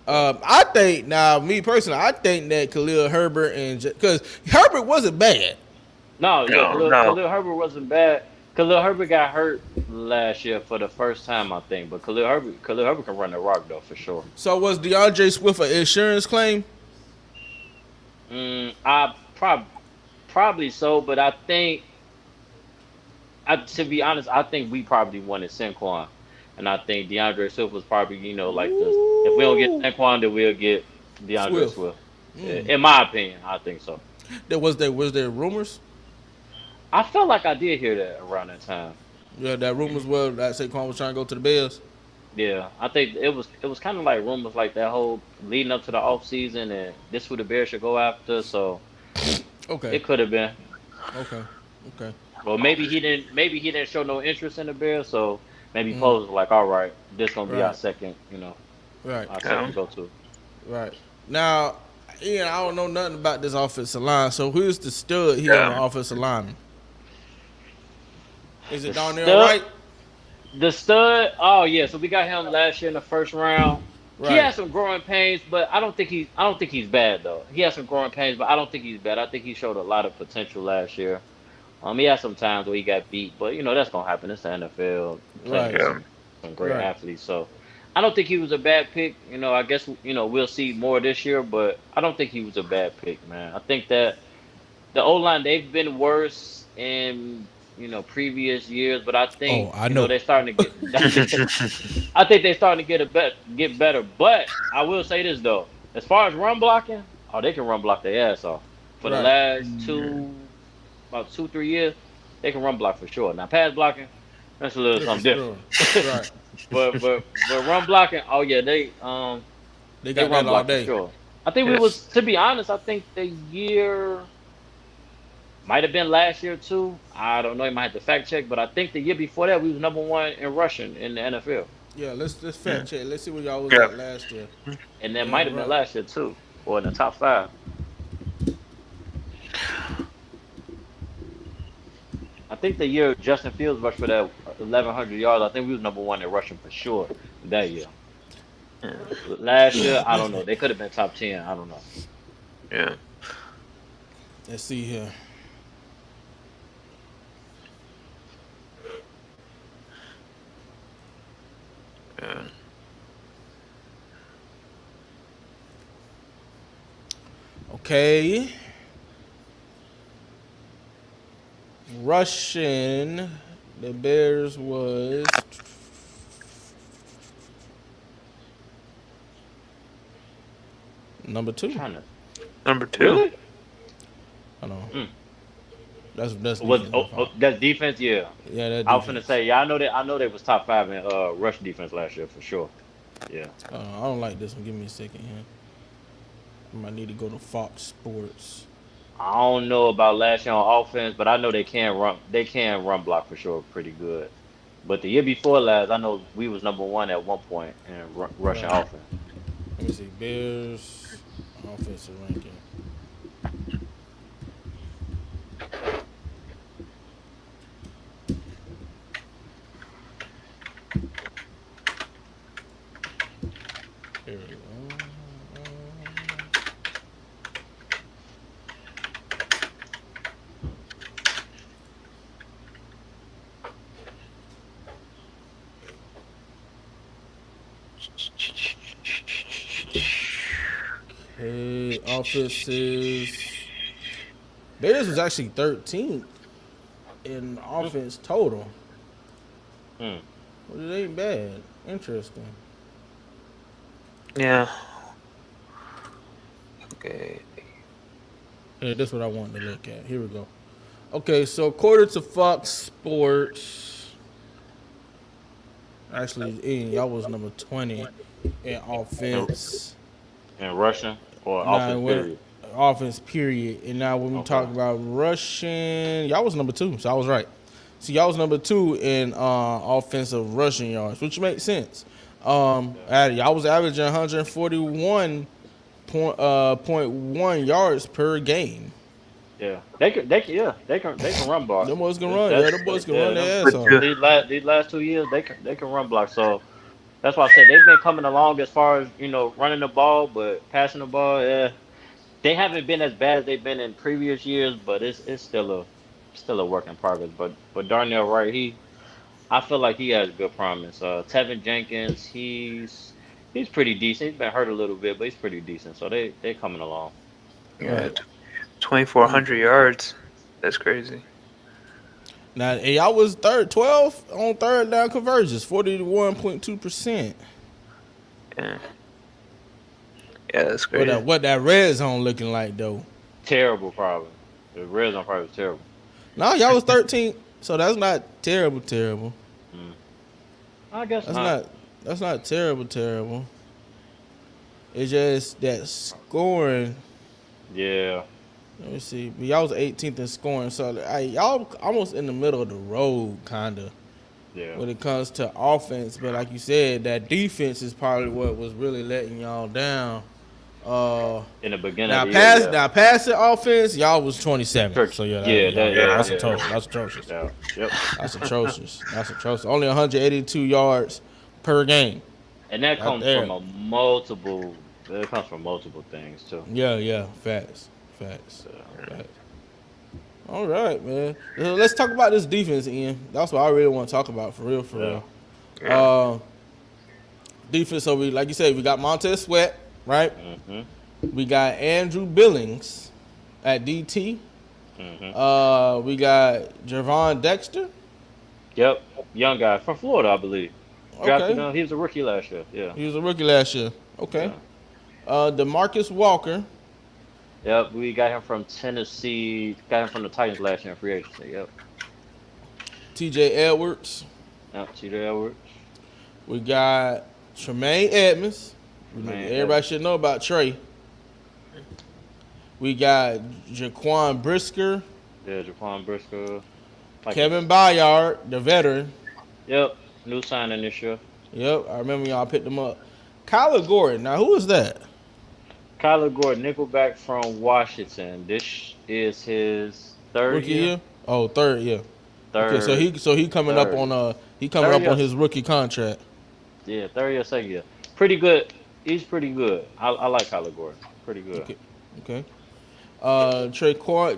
I think me personally, I think that Khalil Herbert because Herbert wasn't bad. No, yeah, No, no. Khalil Herbert wasn't bad. Khalil Herbert got hurt last year for the first time, I think. But Khalil Herbert can run the rock though for sure. So was DeAndre Swift an insurance claim? I probably so, but I think, to be honest, I think we probably wanted Saquon, and I think DeAndre Swift was probably like the if we don't get Saquon, then we'll get DeAndre Swift. In my opinion, I think so. Was there rumors? I felt like I did hear that around that time. Yeah, that rumors were that Saquon was trying to go to the Bears. Yeah, I think it was kind of like rumors like that whole leading up to the off season, and this who the Bears should go after. So Okay. it could have been. Okay. Well, maybe he didn't show no interest in the Bears, so maybe Poles was like, all right, this gonna be our Right. second, Right. our second go to. Right. Now, Ian, I don't know nothing about this offensive line. So who's the stud here on the offensive line? Is it Darnell stud? Wright? The stud, oh yeah, so we got him last year in the first round. Right. He had some growing pains, but I don't think he's bad though. He had some growing pains, but I don't think he's bad. I think he showed a lot of potential last year. He had some times where he got beat, but that's gonna happen. It's the NFL. Right. Some great Right. athletes. So I don't think he was a bad pick. I guess we'll see more this year, but I don't think he was a bad pick, man. I think that the O line, they've been worse in previous years, but I think I know. they're starting to get. I think they're starting to get better. But I will say this though, as far as run blocking, they can run block their ass off. For the Right. last about 2-3 years, they can run block for sure. Now pass blocking, that's a little something different. Right. But run blocking, oh yeah, they They got run that all block day. for sure. I think we was, to be honest, I think the year might have been last year too. I don't know. You might have to fact check, but I think the year before that we was number one in rushing in the NFL, Yeah, let's fact check. Let's see where y'all was Yeah. at last year. and that Yeah, might have right. been last year too, or in the top 5. I think the year Justin Fields rushed for that 1,100 yards, I think we was number one in rushing for sure that year. Last year, I don't know. They could have been top 10. I don't know. Yeah. Let's see here. Yeah. Okay. Rushing. The Bears was number 2. Number 2. Really? I know. Mm. That's Was defense. that's defense? Yeah. Yeah, that I was gonna defense. say, yeah, I know they was top 5 in rush defense last year for sure. Yeah. I don't like this one. Give me a second here. I might need to go to Fox Sports. I don't know about last year on offense, but I know they can run. They can run block for sure, pretty good. But the year before last, I know we was number 1 at one point in rushing Right. offense. Let me see. Bears offensive ranking. Here we go. Okay, offenses. Bears was actually 13th in offense total. Hmm. Well, it ain't bad. Interesting. Yeah. Okay. Here, this is what I wanted to look at. Here we go. Okay, so according to Fox Sports, actually, Ian, y'all was number 20 in offense. And rushing or Nah, offense period. Offense, period. And now when we Okay. talk about rushing, y'all was number 2, so I was right. So y'all was number 2 in offensive rushing yards, which makes sense. Y'all was averaging 141.1 yards per game. Yeah, they can run block. Them boys can run. That's- Yeah, them boys can yeah, run them- their ass off. These last 2 years, they can run block. So that's why I said they've been coming along as far as running the ball, but passing the ball, yeah, they haven't been as bad as they've been in previous years. But it's still a work in progress. But Darnell Wright, I feel like he has good promise. Tevin Jenkins, he's pretty decent. He's been hurt a little bit, but he's pretty decent. So they coming along. Yeah. 2,400 yards. That's crazy. Now, y'all was 12 on third down conversions, 41.2%. Yeah. Yeah, that's crazy. What that red zone looking like though? Terrible problem. The red zone probably was terrible. No, y'all was 13, so that's not terrible. I guess That's not. That's not terrible. It's just that scoring. Yeah. Let me see. But y'all was 18th in scoring, so y'all almost in the middle of the road, kinda, Yeah. when it comes to offense. But like you said, that defense is probably what was really letting y'all down. In the beginning Now of the year. now passing offense, y'all was 27th. Sure. So yeah, Yeah, that's atrocious. That's atrocious. Yeah. Yep. That's atrocious. That's atrocious. Only 182 yards per game. And that Right comes there. from multiple. It comes from multiple things too. Yeah. Facts. All right, man. Let's talk about this defense, Ian. That's what I really want to talk about, for real. Yeah. Defense. So like you said, we got Montez Sweat, right? Mm-hmm. We got Andrew Billings at DT. Mm-hmm. We got Javon Dexter. Yep. Young guy from Florida, I believe. Okay. Drafted, he was a rookie last year. Yeah. He was a rookie last year. Okay. DeMarcus Walker. Yep. We got him from Tennessee. Got him from the Titans last year in free agency. Yep. TJ Edwards. Yep. T.J. Edwards. We got Tremaine Edmonds. Everybody should know about Trey. We got Jaquan Brisker. Yeah. Jaquan Brisker. Kevin Byard, the veteran. Yep. New signing this year. Yep, I remember y'all picked him up. Kyler Gordon. Now, who is that? Kyler Gordon, nickelback from Washington. This is his third Rookie year? Oh, third year. Third. Okay, so he coming up Third. on Third year. his rookie contract. Yeah, third year, second year. Pretty good. He's pretty good. I like Kyler Gordon. Pretty good. Okay.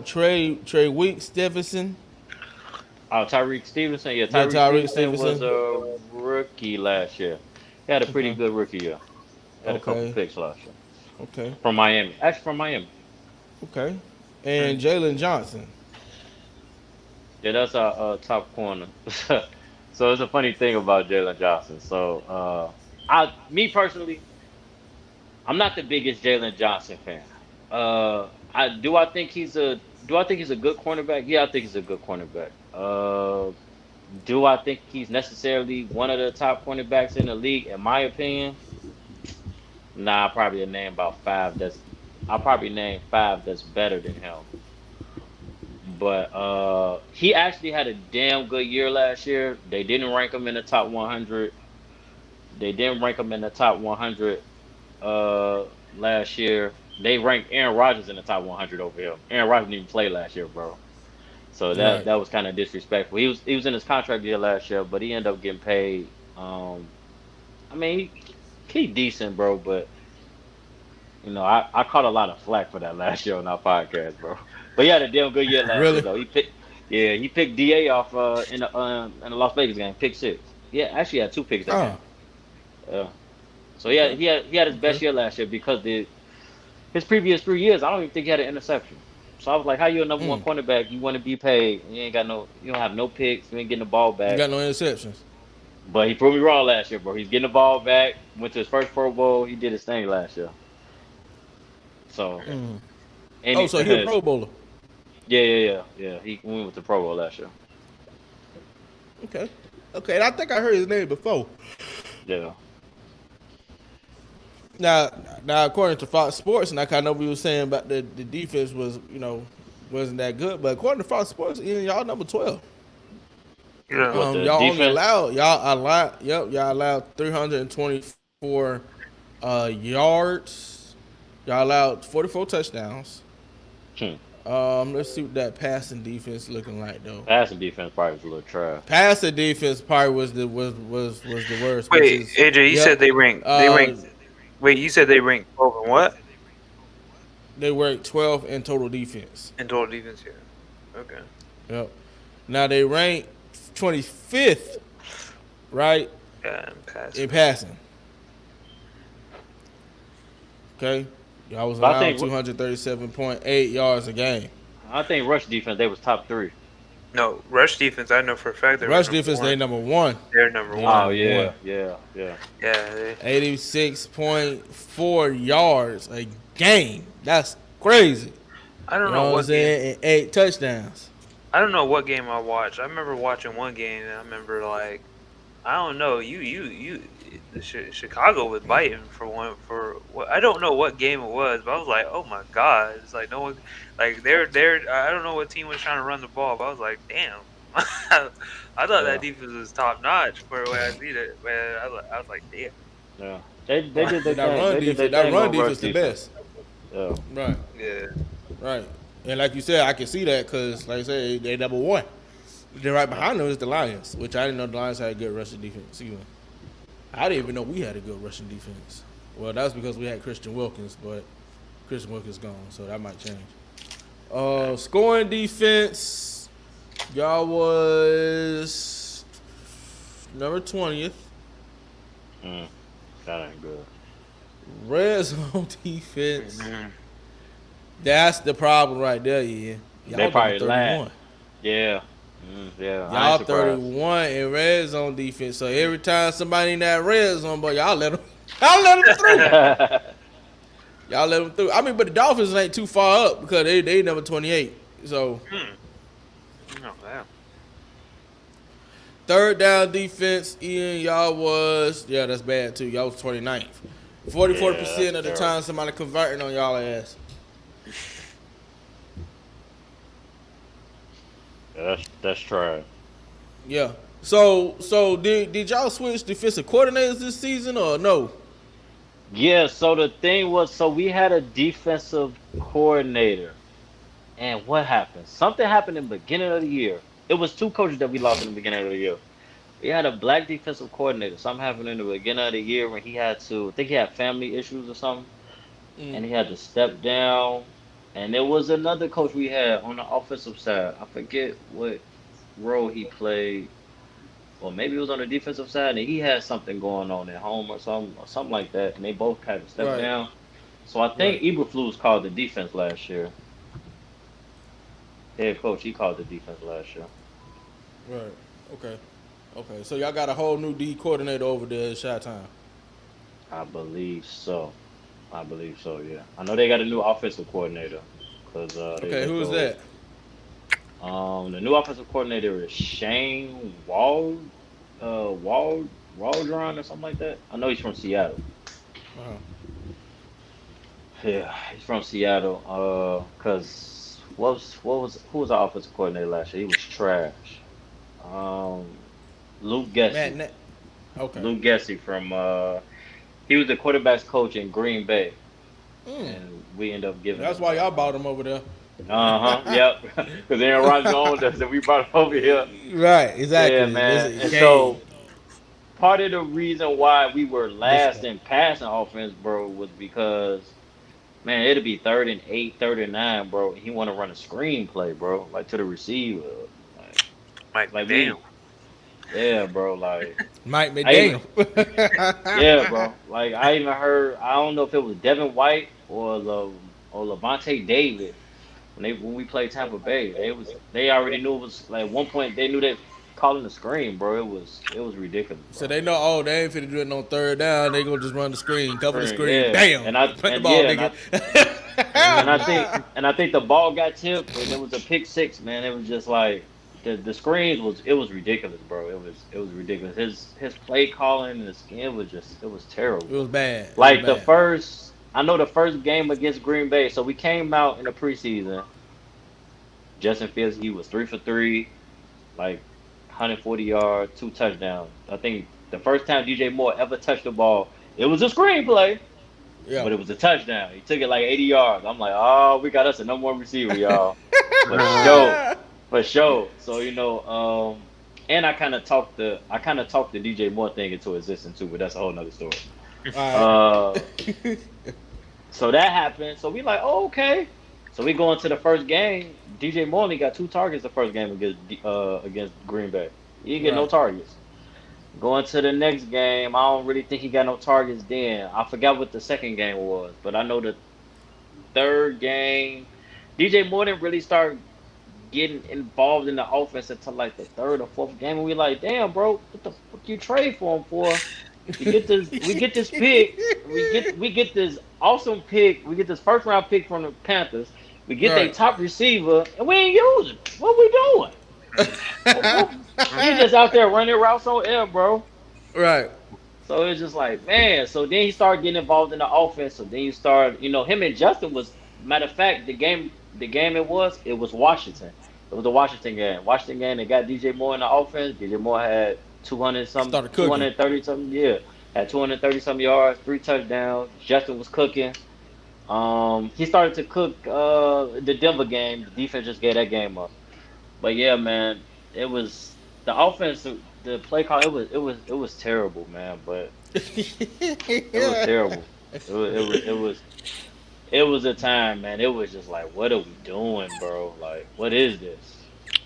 Trey Weeks Stevenson. Tyreek Stevenson. Yeah, Tyreek Tyreek Stevenson. Stevenson was a rookie last year. He had a pretty good rookie year. Had a couple Okay. picks last year. Okay. From Miami. Actually, from Miami. Okay. And Jalen Johnson. Yeah, that's our top corner. So it's a funny thing about Jalen Johnson. So me personally, I'm not the biggest Jalen Johnson fan. I think he's a good cornerback? Yeah, I think he's a good cornerback. Do I think he's necessarily one of the top cornerbacks in the league? In my opinion, nah. I'll probably name five that's better than him. But he actually had a damn good year last year. They didn't rank him in the top 100. They didn't rank him in the top 100 last year. They ranked Aaron Rodgers in the top 100 over him. Aaron Rodgers didn't even play last year, bro. So Right. that was kind of disrespectful. He was in his contract year last year, but he ended up getting paid. I mean, he decent, bro. But I caught a lot of flack for that last year on our podcast, bro. But he had a damn good year last Really? year, though. He picked Da off in the Las Vegas game, pick six. Yeah, actually had two picks that Oh. game. Yeah. So he had his best year last year because his previous 3 years, I don't even think he had an interception. So I was like, how you a number one cornerback? You want to be paid? You don't have no picks. You ain't getting the ball You back. got no interceptions. But he proved me wrong last year, bro. He's getting the ball back. Went to his first Pro Bowl. He did his thing last year. So, and Oh, so he a Pro Bowler. yeah. He went with the Pro Bowl last year. Okay. Okay, and I think I heard his name before. Yeah. Now, according to Fox Sports, and I kind of know we were saying about the defense wasn't that good, but according to Fox Sports, y'all number 12. Yeah. What, the Y'all only defense? y'all allowed 324 yards. Y'all allowed 44 touchdowns. Let's see what that passing defense looking like though. Passing defense probably was a little trash. Passing defense probably was the worst. which Wait, is- AJ, you yep, said they ranked. Wait, you said they ranked 12 and what? they were 12 in total defense. In total defense here. Okay. Yep. Now they rank 25th, right, Yeah, and pass. in passing. Okay, y'all was But I allowed think- 237.8 yards a game. I think rush defense, they was top 3. No, rush defense. I know for a fact they're Rush number defense, one. they number one. They're number They one. Oh, number yeah, one. yeah. Yeah. 86.4 yards a game. That's crazy. I don't You know know what I'm what game. saying? And 8 touchdowns. I don't know what game I watched. I remember watching one game, and I remember like, I don't know. Chicago was biting for one for what I don't know what game it was, but I was like, oh my god, it's like no one, like they're I don't know what team was trying to run the ball, but I was like, damn, I thought that defense was top notch for the way I see it. Man, I was like, damn. Yeah. They did their That thing. run They did their defense, that thing run on rush defense the best. Yeah. Right, Yeah. right. And like you said, I can see that because, like I said, they number one. They're right behind them is the Lions, which I didn't know the Lions had a good rushing defense either. I didn't even know we had a good rushing defense. Well, that's because we had Christian Wilkins, but Christian Wilkins gone, so that might change. Scoring defense, y'all was number 20th. That ain't good. Red zone defense. That's the problem right there, yeah. Y'all They probably number 31. Yeah. Yeah. I Y'all ain't surprised. 31 in red zone defense. So every time somebody in that red zone, boy, y'all let them through. Y'all let them through. I mean, but the Dolphins ain't too far up because they number 28. So No, damn. third down defense, Ian, y'all was, yeah, that's bad too. Y'all was 29th. 44% of the terrible. time somebody converting on y'all ass. Yeah, that's trash. Yeah. So did y'all switch defensive coordinators this season or no? Yeah, so the thing was, so we had a defensive coordinator. And what happened? Something happened in the beginning of the year. It was 2 coaches that we lost in the beginning of the year. We had a black defensive coordinator. Something happened in the beginning of the year when he had to, I think he had family issues or something. And he had to step down. And there was another coach we had on the offensive side. I forget what role he played. Or maybe it was on the defensive side, and he had something going on at home or something like that. And they both had to step Right. down. So I think Eberflus called the defense last year. head coach, he called the defense last year. Right. Okay. Okay. So y'all got a whole new D coordinator over there at Chi-Town. I believe so. Yeah. I know they got a new offensive coordinator. Cause they Okay. let Who is go. that? The new offensive coordinator is Shane Waldron or something like that. I know he's from Seattle. Uh-huh. Yeah, he's from Seattle. Cause who was our offensive coordinator last year? He was trash. Um, Luke Matt. Gessie. Okay. Luke Gessie from he was the quarterbacks coach in Green Bay, Mm. and we end up giving That's him why the y'all bought him over there. yep, because Aaron Rodgers owned us, and we brought him over here. Right. Yeah, Exactly. man. Listen, And Kane. so part of the reason why we were last Listen. in passing offense, bro, was because man, it'd be 3rd and 8, 3rd and 9, bro. He want to run a screenplay, bro, like to the receiver, like, Mike like McDaniel. yeah, bro, like Mike I even, McDaniel. yeah, bro, like I even heard, I don't know if it was Devin White or Levante David when we played Tampa Bay, they already knew it was like at one point they knew they calling the screen, bro. It was ridiculous, So bro. they know, oh, they ain't finna do it on 3rd down. They gonna just run the screen, cover the screen, Yeah, bam, and I put the and ball, yeah, nigga. and I think the ball got tipped and it was a pick six, man. It was just like the screens was ridiculous, bro. It was ridiculous. His play calling and the skin was just it was It terrible. was bad. It was Like bad. I know the first game against Green Bay, so we came out in the preseason. Justin Fields, he was 3 for 3, like 140 yards, 2 touchdowns. I think the first time DJ Moore ever touched the ball, it was a screenplay, Yeah. but it was a touchdown. He took it like 80 yards. I'm like, oh, we got us a number one receiver, y'all. For sure. For sure. So, and I kind of talked the DJ Moore thing into existence too, but that's a whole nother story. All Uh, so that happened. So we like, oh, okay. So we go into the first game. DJ Moore only got 2 targets the first game against Green Bay. He didn't get no Right. targets. Going to the next game, I don't really think he got no targets then. I forgot what the second game was, but I know the third game, DJ Moore didn't really start getting involved in the offense until like the third or fourth game, and we like, damn, bro, what the fuck you trade for him for? We get this pick, we get this awesome pick, we get this first round pick from the Panthers, we get their Right. top receiver, and we ain't using him. What we doing? He just out there running routes on air, bro. Right. So it's just like, man. So then he started getting involved in the offense. So then you start, him and Justin was, matter of fact, the game it was Washington. It was the Washington game. Washington game, they got DJ Moore in the offense. DJ Moore had 200 something, Started cooking. 230 something, yeah. Had 230 some yards, 3 touchdowns. Justin was cooking. He started to cook the Denver game. The defense just gave that game up. But yeah, man, it was the offense, the play call. It was terrible, man. But it was terrible. It was a time, man. It was just like, what are we doing, bro? Like, what is this?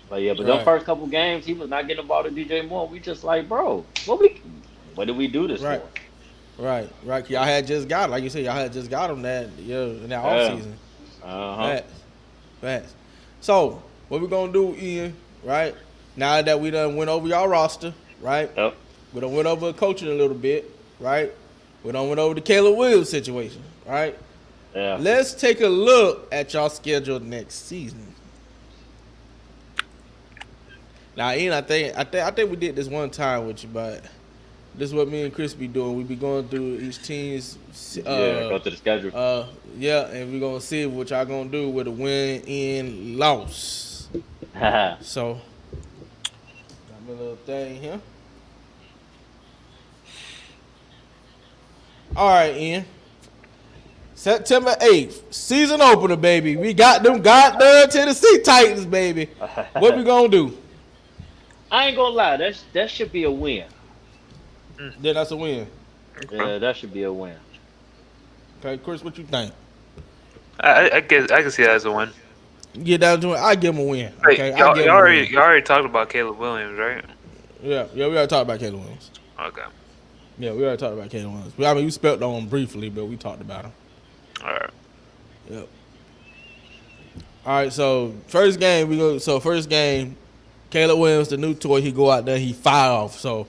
But yeah, but the Right. first couple games, he was not getting the ball to DJ Moore. We just like, bro, what did we do this Right. for? Right. Right. Y'all had just got, like you said, y'all had just got him in that Yeah. offseason. Uh-huh. Facts. Facts. So, what we gonna do, Ian, right? Now that we done went over y'all roster, right? Yep. We done went over coaching a little bit, right? We done went over the Caleb Williams situation, right? Yeah. Let's take a look at y'all schedule next season. Now, Ian, I think we did this one time with you, but this is what me and Chris be doing. We be going through each team's Go to the schedule. yeah, and we're gonna see what y'all gonna do with a win and loss. So, got my little thing here. All right, Ian. September 8th, season opener, baby. We got them goddamn Tennessee Titans, baby. What we gonna do? I ain't gonna lie, that should be a win. Then that's a win. Yeah, that should be a win. Okay, Chris, what you think? I guess I can see that as a win. Get down to it. I give him a win. Hey, Okay, y'all, I give y'all him a already win. y'all already talked about Caleb Williams, right? Yeah, we already talked about Caleb Williams. Okay. Yeah, we already talked about Caleb Williams. I mean, we spelt on him briefly, but we talked about him. All right. Yep. All right, so first game Caleb Williams, the new toy, he go out there, he fire off. So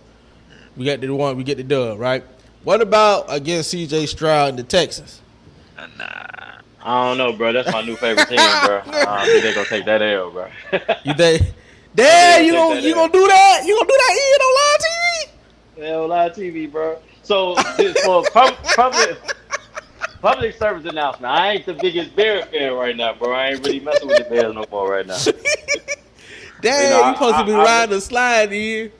we get the dub, right? What about against CJ Stroud and the Texans? Nah. I don't know, bro. That's my new favorite team, bro. I think they're gonna take that L, bro. You think? Damn, you gonna do that? You gonna do that Ian on live TV? Hell, live TV, bro. So for public service announcement, I ain't the biggest Bears fan right now, bro. I ain't really messing with the Bears no more right now. Damn, you supposed to be riding the slide, Ian.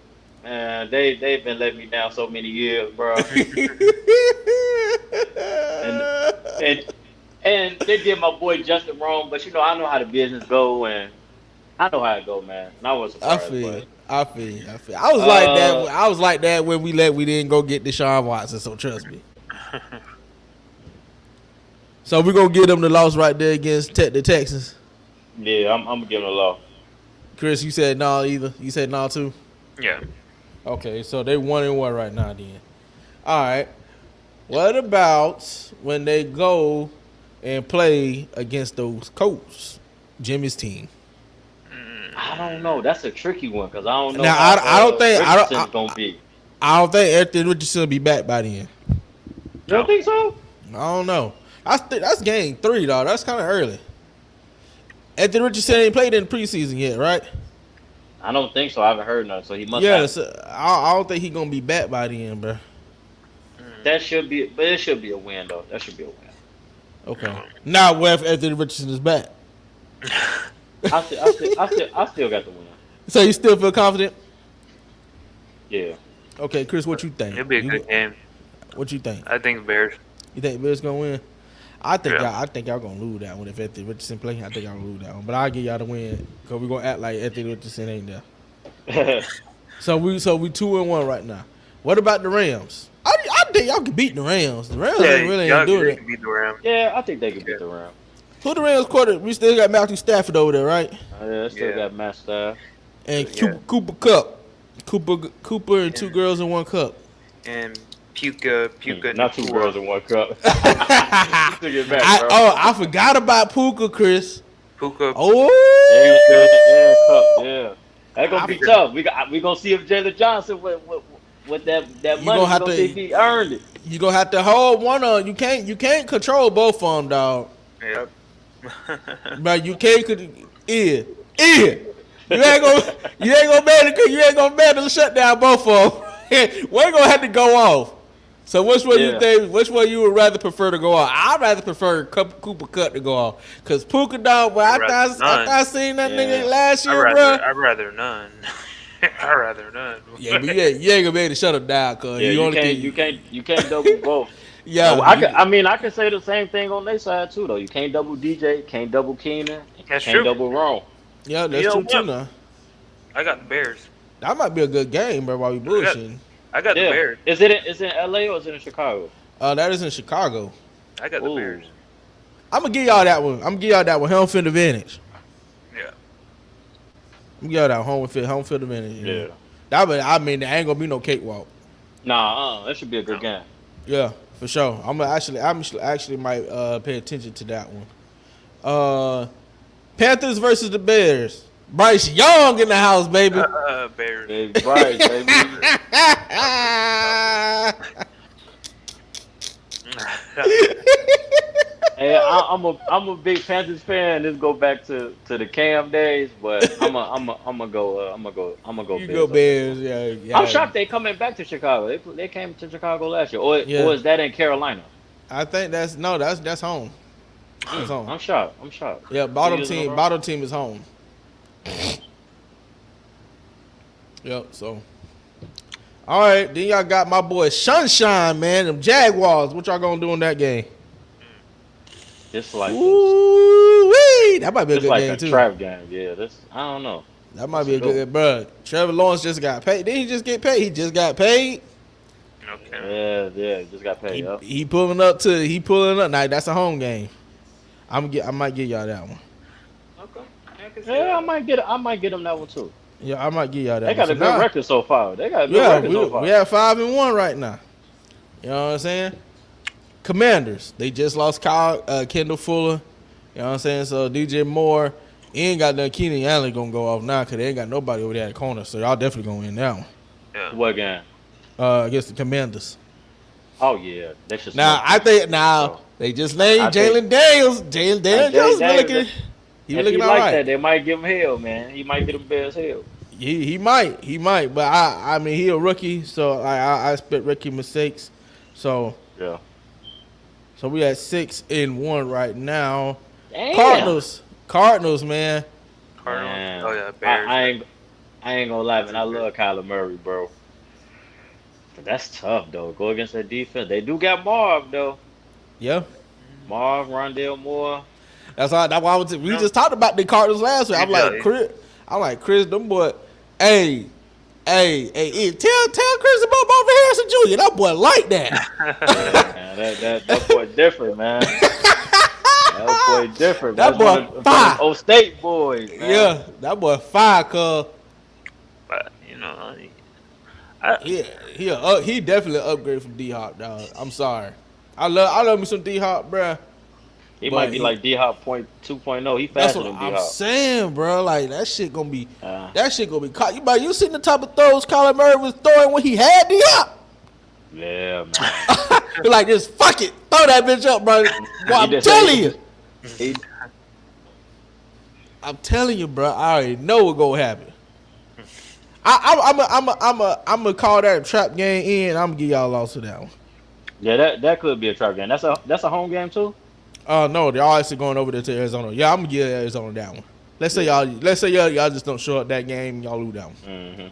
Man, they've been letting me down so many years, bro. and they did my boy Justin wrong, but I know how the business go, and I know how it go, man. And I wasn't surprised. I feel. I was like that. I was like that when we didn't go get Deshaun Watson. So trust me. So we're gonna give them the loss right there against the Texans. Yeah, I'm gonna give them a loss. Chris, you said no either. You said no too. Yeah. Okay, so they 1-1 right now. Then, all right. What about when they go and play against those Colts, Jimmy's team? I don't know. That's a tricky one because I don't know. Now, how, I don't think Richardson's gonna be. I don't think Anthony Richardson will be back by then. You don't think so? I don't know. That's game 3, though. That's kind of early. Anthony Richardson ain't played in the preseason yet, right? I don't think so. I haven't heard nothing. So he must. Yeah, have. so I don't think he's gonna be back by then, bro. That should be, but it should be a win though. That should be a win. Okay. Now, what if Anthony Richardson is back? I still got the win. So you still feel confident? Yeah. Okay, Chris, what you think? It'll be a good game. What you think? I think Bears. You think Bears gonna win? I think Yeah. y'all gonna lose that one if Anthony Richardson play. I think y'all gonna lose that one, but I'll give y'all the win because we gonna act like Anthony Richardson ain't there. So we 2-1 right now. What about the Rams? I think y'all can beat the Rams. The Rams ain't doing it. Beat the Rams. Yeah, I think they could beat the Rams. Who the Rams quarter? We still got Matthew Stafford over there, right? Yeah, still got Matt Staff. And Yeah. Cooper Cup. Cooper and 2 girls in 1 cup. And Puka. Not 2 girls in 1 cup. Took it back, bro. I forgot about Puka, Chris. Puka. Oh, Yeah, cup. Yeah, that's gonna be tough. We gonna see if Jalen Johnson with that money. gonna have to- see if he earned it. you gonna have to hold one on. You can't control both of them, dog. Yep. But you can't. You ain't gonna be able to shut down both of them. We're gonna have to go off. So which one you think? Which one you would rather prefer to go off? I'd rather prefer Cooper Cup to go off because Puka dog. Well, after I seen that nigga last year, bro. I'd rather none. I'd rather none. Yeah, but you ain't gonna be able to shut him down because You can't double both. Yeah, No, I can say the same thing on their side too though. You can't double DJ, can't double Keenan, That's can't true. double Ron. Yeah, that's true too. Now I got the Bears. that might be a good game, bro. While we bullshitting. I got the Bears. Is it in LA or is it in Chicago? That is in Chicago. I got the Ooh. Bears. I'm gonna give y'all that one. Home field advantage. Yeah. I'm gonna give y'all that home field advantage. Yeah. There ain't gonna be no cakewalk. Nah, that should be a good game. Yeah, for sure. I'm actually might pay attention to that one. Panthers versus the Bears. Bryce Young in the house, baby. Bears. Big Bryce, baby. Hey, I'm a big Panthers fan. This go back to the Cam days, but I'm gonna go You Bears. go Bears, yeah. I'm shocked they coming back to Chicago. They came to Chicago last year, or is that in Carolina? I think that's home. That's home. I'm shocked. Yeah, bottom team is home. Yep. So, all right. Then y'all got my boy Sunshine, man. Them Jaguars. What y'all gonna do in that game? Just like Ooh-wee. That might be a it's good like game a too. trap game. Yeah, I don't know. That might be a good, bro. Trevor Lawrence just got paid. Didn't he just get paid? He just got paid. Okay. Yeah, just got paid. Up. He pulling up. Now that's a home game. I might give y'all that one. Okay. Yeah, I might get them that one too. Yeah, I might give y'all that. They got one. a good record so far. We have 5-1 right now. You know what I'm saying? Commanders. They just lost Kendall Fuller You know what I'm saying? So DJ Moore, he ain't got that. Keenan Allen gonna go off now because they ain't got nobody over there at the corner. So y'all definitely gonna win that one. Yeah. What game? Against the Commanders. Oh yeah, they should. Now I think they just named I think- Jalen Daniels. Jalen Daniels been Daniels, looking. He if looking he all like right. that, they might give him hell, man. He might get him Bears hell. He might, but I mean he a rookie, so I expect rookie mistakes. So Yeah. we at 6-1 right now. Damn. Cardinals, man. Cardinals. Man. Oh yeah, Bears. I ain't gonna lie, man. I love Kyler Murray, bro. But that's tough though. Go against that defense. They do got Marv though. Yeah, Marv, Rondale Moore. that's why we just talked about the Cardinals last week. I'm like Chris, them boy. Hey, tell Chris about Marvin Harrison Jr. That boy like that. Man, that boy different, man. That boy different. That That's boy one of them fire. Old State boys, man. Yeah, that boy fire, cuz. But He definitely upgrade from D Hop, dog. I'm sorry. I love me some D Hop, bruh. He But might be like D Hop 2.0. He That's faster what than D I'm Hop. saying, bro. Like that shit gonna be caught. You seen the type of throws Kyler Murray was throwing when he had D Hop? Yeah, man. You're like, just fuck it, throw that bitch up, bro. Boy, I'm telling you, bro. I already know what gonna happen. I'm gonna call that a trap game in. I'm gonna give y'all loss to that one. Yeah, that could be a trap game. That's a home game too. No, they're all actually going over there to Arizona. Yeah, I'm gonna give Arizona that one. Let's say y'all just don't show up that game, y'all lose that one. Mm-hmm.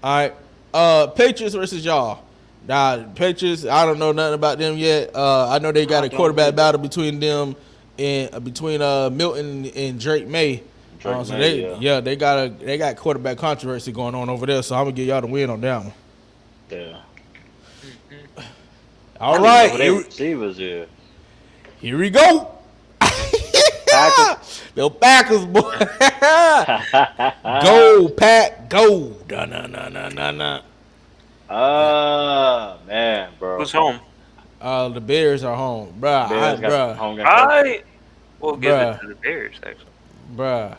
All right. Patriots versus y'all. Nah, Patriots, I don't know nothing about them yet. I know they got a quarterback battle between them and between Milton and Drake May. They got quarterback controversy going on over there, so I'm gonna give y'all the win on that one. Yeah. All right. Receivers here. Here we go. Packers. The Packers, boy. Go, Pack, go. Nah. Man, bro. who's home? The Bears are home, bruh. Bears got home game. I will give Bruh. it to the Bears actually. Bruh.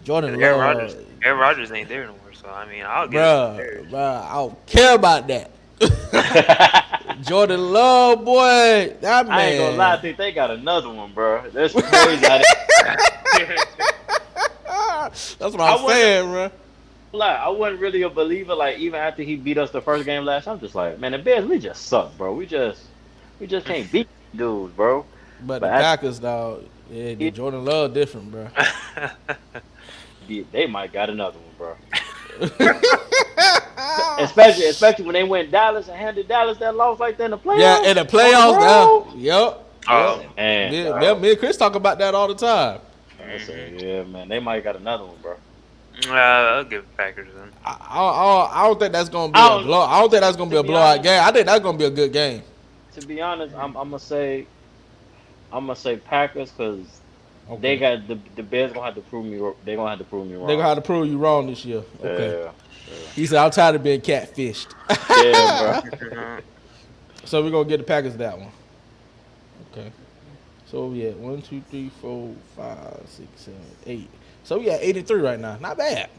Jordan Aaron Love. Rodgers ain't there no more, so I mean I'll give it to the Bears. Bruh, I don't care about that. Jordan Love, boy, that man. I ain't gonna lie, I think they got another one, bro. That's crazy. That's what I'm saying, bro. I wasn't really a believer. Like even after he beat us the first game last, I'm just like, man, the Bears, we just suck, bro. We just can't beat dudes, bro. But the Packers, dog, the Jordan Love different, bro. They might got another one, bro. especially when they went Dallas and handed Dallas that loss like that in the playoffs. Yeah, in the playoffs, now. Yep. Oh, man. Me and Chris talk about that all the time. I say, yeah, man, they might got another one, bro. I'll give it Packers then. I don't think that's gonna be a blow. I don't think that's gonna be a blowout game. I think that's gonna be a good game. To be honest, I'm gonna say Packers because Okay. they got the Bears gonna have to prove me. They gonna have to prove me wrong. They're gonna have to prove you wrong this year. Okay. Yeah. He said, I'm tired of being catfished. Yeah, bro. So we're gonna get the Packers that one. Okay. So we at 1, 2, 3, 4, 5, 6, 7, 8. So we at 83 right now. Not bad.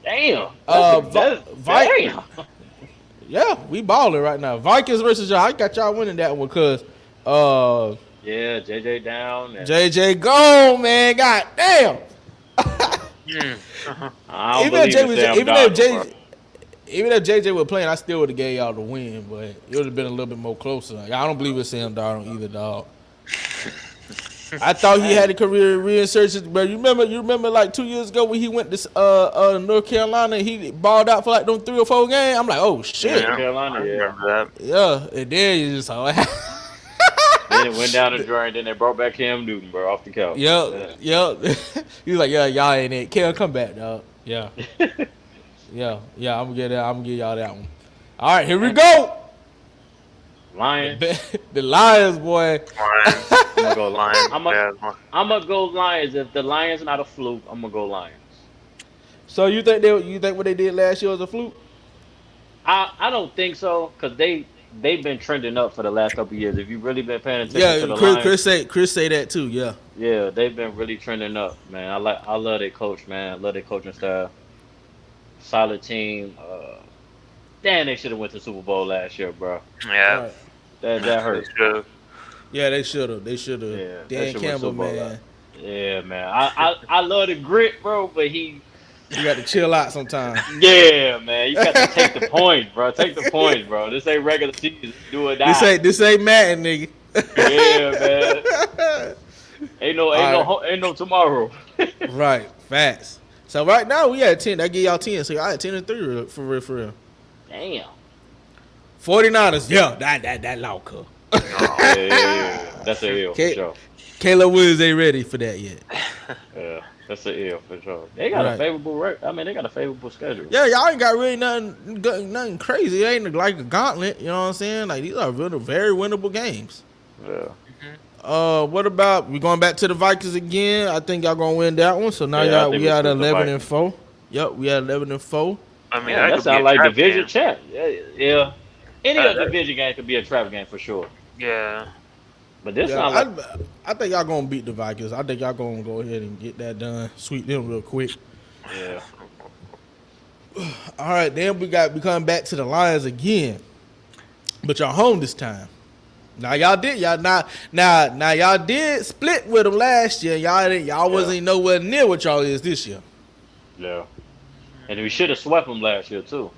Damn. Damn. Yeah, we balling right now. Vikings versus y'all. I got y'all winning that one because yeah, JJ down. And JJ gone, man. God damn. I don't believe in Sam Darnold, bro. Even if JJ was playing, I still would have gave y'all the win, but it would have been a little bit more closer. I don't believe in Sam Darnold either, dog. I thought he had a career reinsurgence, but you remember like 2 years ago when he went to North Carolina and he balled out for like them 3 or 4 games. I'm like, oh shit. North Carolina, yeah. Remember that? Yeah, and then you just Then it went down the drain. Then they brought back Cam Newton, bro, off the couch. Yep. He was like, yeah, y'all ain't it. Cam, come back, dog. Yeah. Yeah, I'm gonna give y'all that one. All right, here we go. Lions. The Lions, boy. Lions. I'm gonna go Lions. I'm gonna go Lions. If the Lions are not a fluke, I'm gonna go Lions. So you think what they did last year was a fluke? I don't think so, cause they they've been trending up for the last couple of years. If you've really been paying attention to the Chris, Lions, Chris say that too. Yeah. yeah, they've been really trending up, man. I love their coach, man. I love their coaching style. Solid team. Damn, they should have went to Super Bowl last year, bro. Yeah. Right. That hurts. Yeah, they should have. They should have. Yeah, they Dan should've went Campbell, Super Bowl man. Yeah, man. I love the grit, bro, but You got to chill out sometimes. yeah, man. You got to take the points, bro. Take the points, bro. This ain't regular season. Do or die. This ain't Madden, nigga. Yeah, man. Ain't no tomorrow. Right, facts. So right now we at 10. I give y'all 10. So y'all at 10-3 for real. Damn. 49ers, yeah, that loud cut. Yeah. That's a L for Okay. sure. Caleb Williams ain't ready for that yet. Yeah, that's a L for sure. They got Right. a favorable they got a favorable schedule. Yeah, y'all ain't got really nothing crazy. It ain't like a gauntlet. You know what I'm saying? Like these are really very winnable games. Yeah. What about we going back to the Vikings again? I think y'all gonna win that one. So now Yeah, I y'all think we we at split the 11-4. Yep, we at 11-4. I mean, Yeah, that could be sounds a like trap division game. champ. Yeah. Any other division game could be a trap game for sure. Yeah. But this Yeah, sounds like I think y'all gonna beat the Vikings. I think y'all gonna go ahead and get that done. Sweep them real quick. yeah. All right, then we coming back to the Lions again, but y'all home this time. Now y'all did split with them last year. Y'all wasn't nowhere near what y'all is this year. Yeah. And we should have swept them last year too.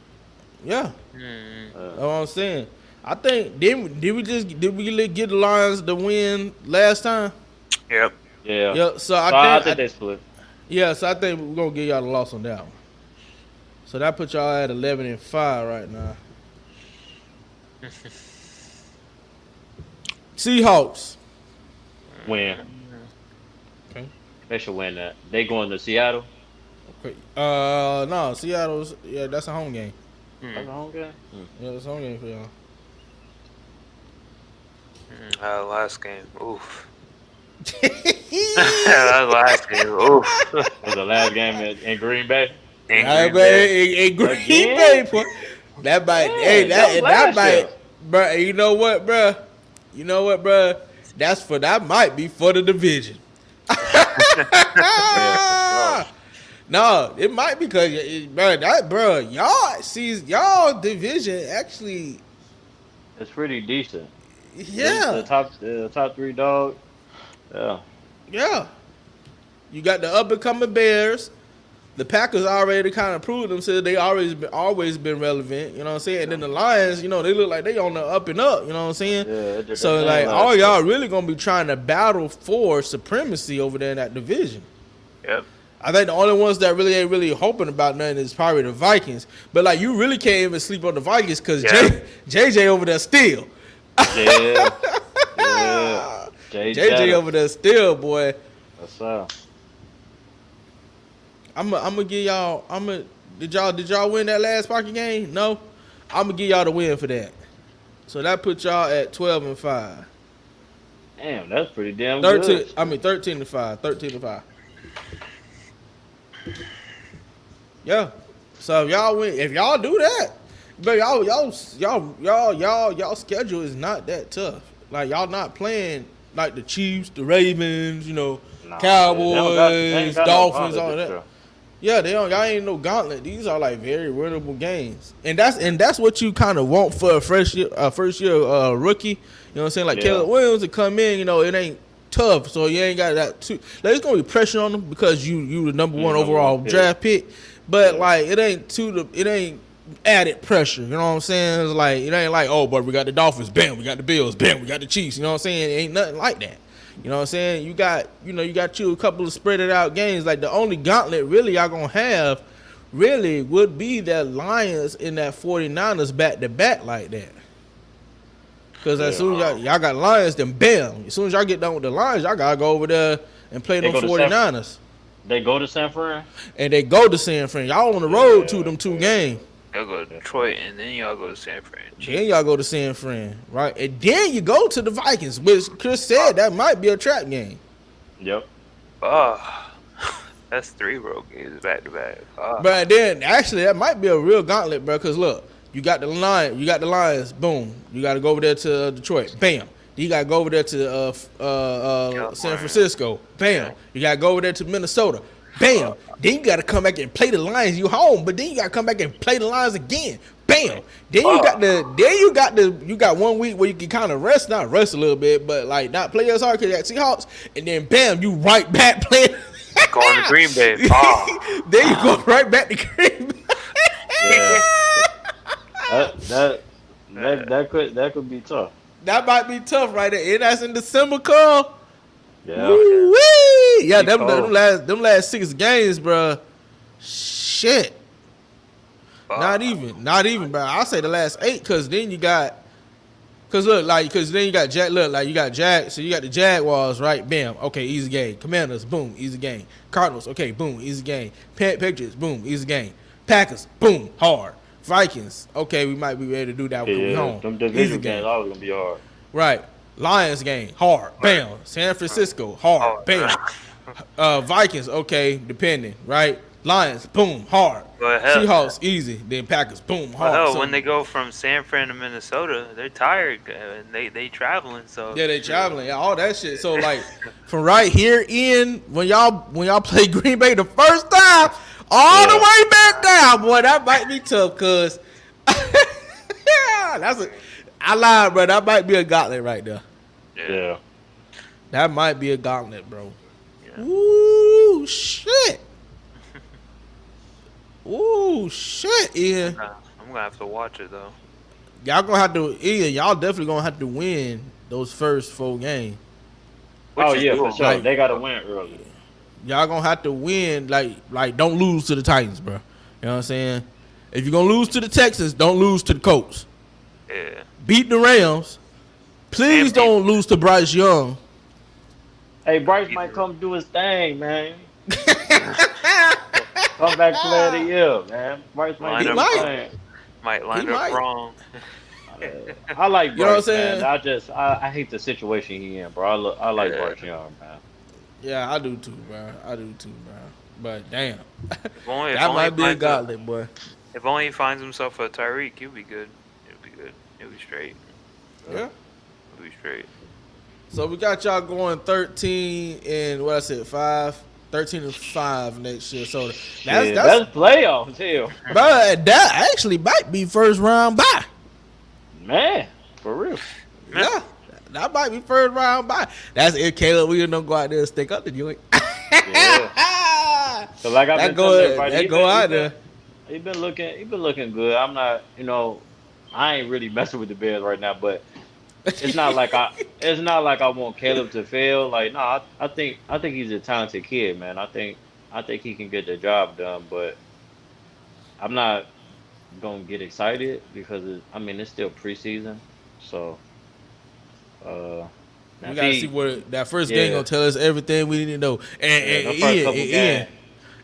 Yeah, that's what I'm saying. I think did we get the Lions the win last time? Yep. Yeah. Yeah, so I think they split. Yeah, so I think we're gonna give y'all the loss on that one. So that put y'all at 11-5 right now. Seahawks. Win. Okay. They should win that. They going to Seattle. Okay. No, Seattle's that's a home game. That's a home game. Yeah, it's a home game for y'all. Last game. Oof. That last game. Oof. Was the last game in Green Bay? In Hey, Green Bay. man, in Green Again? Bay, boy. That might, Yeah, that was last might, year. bro. You know what, bro? That might be for the division. No, it might be because, y'all division actually, It's pretty decent. yeah. The top three dog. Yeah. Yeah. You got the up and coming Bears. The Packers already kind of proved themselves. They always been relevant. You know what I'm saying? And then the Lions, they look like they on the up and up. You know what I'm saying? Yeah. So like all y'all really gonna be trying to battle for supremacy over there in that division. Yep. I think the only ones that really ain't really hoping about nothing is probably the Vikings. But like you really can't even sleep on the Vikings because JJ over there still. Yeah. JJ over there still, boy. That's up. I'm gonna give y'all. Did y'all win that last pocket game? No. I'm gonna give y'all the win for that. So that put y'all at 12-5. Damn, that's pretty damn good. 13-5. 13-5. Yeah. So if y'all win, if y'all do that, but y'all schedule is not that tough. Like y'all not playing like the Chiefs, the Ravens, Cowboys, Dolphins, all that. Yeah, y'all ain't no gauntlet. These are like very winnable games, and that's what you kind of want for a first year rookie. You know what I'm saying? Like Caleb Williams to come in, it ain't tough, so you ain't got that too. Like, it's gonna be pressure on them because you the number one overall draft pick, but like it ain't added pressure. You know what I'm saying? It's like it ain't like, oh, but we got the Dolphins, bam, we got the Bills, bam, we got the Chiefs. You know what I'm saying? It ain't nothing like that. You know what I'm saying? You got a couple of spread it out games. Like the only gauntlet really y'all gonna have really would be that Lions and that 49ers back to back like that. Because as soon as y'all got Lions, then bam. As soon as y'all get done with the Lions, y'all gotta go over there and play them 49ers. They go to San Fran? And they go to San Fran. Y'all on the road to them 2 games. Y'all go to Detroit, and then y'all go to San Fran. Then y'all go to San Fran, right? And then you go to the Vikings, which Chris said that might be a trap game. Yep. Oh, that's 3 road games back to back. Oh. But then, actually, that might be a real gauntlet, bro. Because look, You got the Lions. Boom. You got to go over there to Detroit. Bam. You got to go over there to San Francisco. Bam. You got to go over there to Minnesota. Bam. Then you got to come back and play the Lions. You home, but then you got to come back and play the Lions again. Bam. Then you got 1 week where you can kind of rest a little bit, but like not play as hard because you got Seahawks, and then bam, you right back playing. Going to Green Bay. Oh. Then you go right back to Green Bay. Yeah. That could be tough. That might be tough right there. And that's in December, Carl. Yeah. Woo-wee. Yeah, them last 6 games, bro. Shit. Not even, bro. I'll say the last 8, cause then you got so you got so you got the Jaguars, right? Bam. Okay, easy game. Commanders, boom, easy game. Cardinals, okay, boom, easy game. Patriots, boom, easy game. Packers, boom, hard. Vikings, okay, we might be ready to do that when we home. Them division games always gonna be hard. Right. Lions game, hard. Bam. San Francisco, hard. Bam. Vikings, okay, depending, right? Lions, boom, hard. Seahawks, easy. Then Packers, boom, hard. Well, when they go from San Fran to Minnesota, they're tired. They traveling, so yeah, they traveling, all that shit. So like, from right here in when y'all play Green Bay the first time, all the way back down, boy, that might be tough. Cause I lied, bro. That might be a gauntlet right there. Yeah. That might be a gauntlet, bro. Yeah. Ooh, shit. Ooh, shit, Ian. I'm gonna have to watch it though. Y'all definitely gonna have to win those first 4 games. For sure. Like, they gotta win early. Y'all gonna have to win, like don't lose to the Titans, bro. You know what I'm saying? If you're gonna lose to the Texans, don't lose to the Colts. Yeah. Beat the Rams. Please don't lose to Bryce Young. Hey, Bryce might come do his thing, man. Come back player of the year, man. Bryce might do his thing. Might line up wrong. I like Bryce, you know what I'm saying? Man. I hate the situation he in, bro. I like Bryce Young, man. Yeah, I do too, bro. But damn, Only, that might be a gauntlet, boy. If only he finds himself a Tyreek, he'll be good. He'll be straight. Yeah. He'll be straight. So we got y'all going 13 and 5 next year. So that's playoffs, hell. But that actually might be first round bye. Man, for real. Yeah. That might be first round bye. That's if Caleb Williams don't go out there and stick up the joint. Yeah. So like I've been telling everybody, go out there. He been looking good. I'm not, I ain't really messing with the Bears right now, but it's not like I want Caleb to fail. Like, no, I think he's a talented kid, man. I think he can get the job done, but I'm not gonna get excited because it's still preseason, so. We gotta see what that first game gonna tell us everything we need to know. Ian,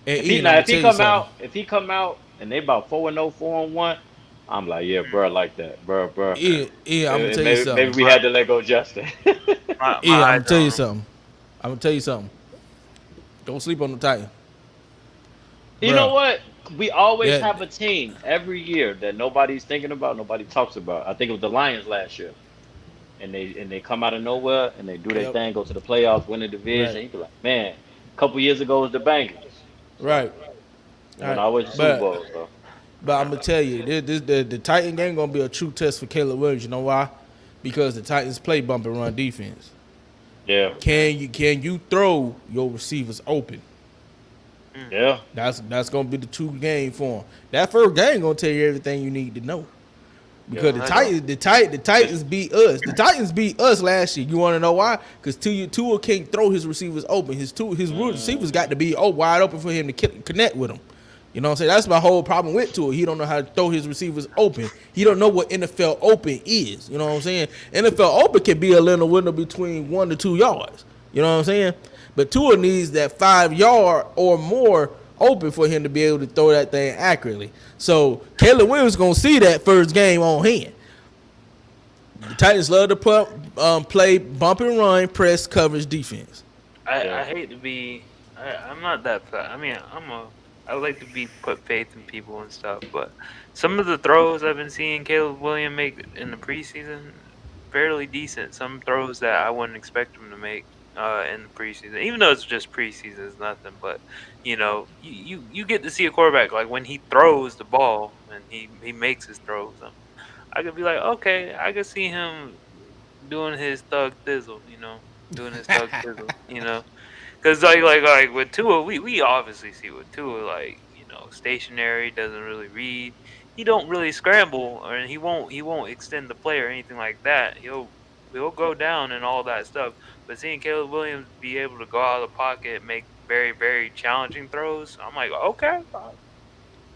if he come out and they about 4-0, 4-1, I'm like, yeah, bro, I like that, bro. Ian, I'm gonna tell you something. Maybe we had to let go Justin. Ian, I'm gonna tell you something. Don't sleep on the Titans. You know what? We always have a team every year that nobody's thinking about, nobody talks about. I think it was the Lions last year. And they come out of nowhere and they do their thing, go to the playoffs, win the division. Right. You be like, man, a couple years ago it was the Bengals. Right. And I was the Super Bowl. So. But I'm gonna tell you, the Titan game gonna be a true test for Caleb Williams. You know why? Because the Titans play bump and run defense. Yeah. Can you throw your receivers open? Yeah. That's gonna be the 2 game for him. That first game gonna tell you everything you need to know. Because the Titans beat us. The Titans beat us last year. You want to know why? Because Tua can't throw his receivers open. His receivers got to be wide open for him to connect with them. You know what I'm saying? That's my whole problem with Tua. He don't know how to throw his receivers open. He don't know what NFL open is. You know what I'm saying? NFL open can be a little window between 1 to 2 yards. You know what I'm saying? But Tua needs that 5 yard or more open for him to be able to throw that thing accurately. So Caleb Williams gonna see that first game on hand. The Titans love to play bump and run, press coverage defense. I hate to be. I'm not that fast. I'm I like to be put faith in people and stuff, but some of the throws I've been seeing Caleb Williams make in the preseason fairly decent. Some throws that I wouldn't expect him to make in the preseason, even though it's just preseason, it's nothing. But you get to see a quarterback like when he throws the ball and he makes his throws. I could be like, okay, I could see him doing his thug thizzle, doing his thug thizzle, because like with Tua, we obviously see with Tua, like stationary, doesn't really read, he don't really scramble, or he won't extend the play or anything like that. He'll go down and all that stuff. But seeing Caleb Williams be able to go out of the pocket, make very very challenging throws, I'm like, okay, Yeah.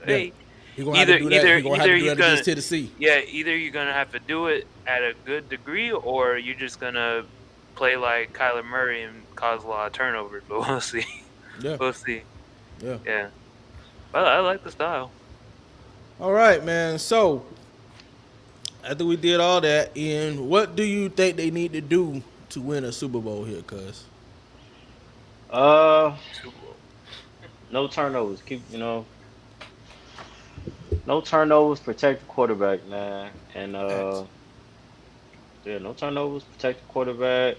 hey, He gonna have to do that. He gonna have to do that against Tennessee. yeah, either you're gonna have to do it at a good degree, or you're just gonna play like Kyler Murray and cause a lot of turnovers. But we'll see. Yeah. We'll see. Yeah. Yeah. Well, I like the style. All right, man. So after we did all that, Ian, what do you think they need to do to win a Super Bowl here, cuz? Super Bowl. No turnovers. No turnovers. Protect the quarterback, man. And yeah, no turnovers. Protect the quarterback.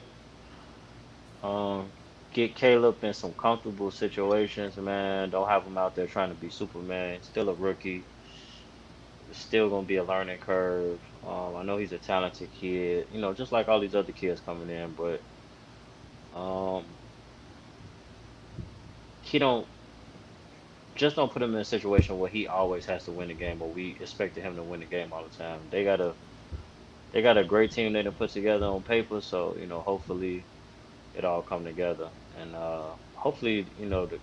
Um, get Caleb in some comfortable situations, man. Don't have him out there trying to be Superman. Still a rookie. It's still gonna be a learning curve. I know he's a talented kid, just like all these other kids coming in, but um, he don't put him in a situation where he always has to win the game, or we expected him to win the game all the time. They got a great team they done put together on paper, so hopefully it all come together, and hopefully the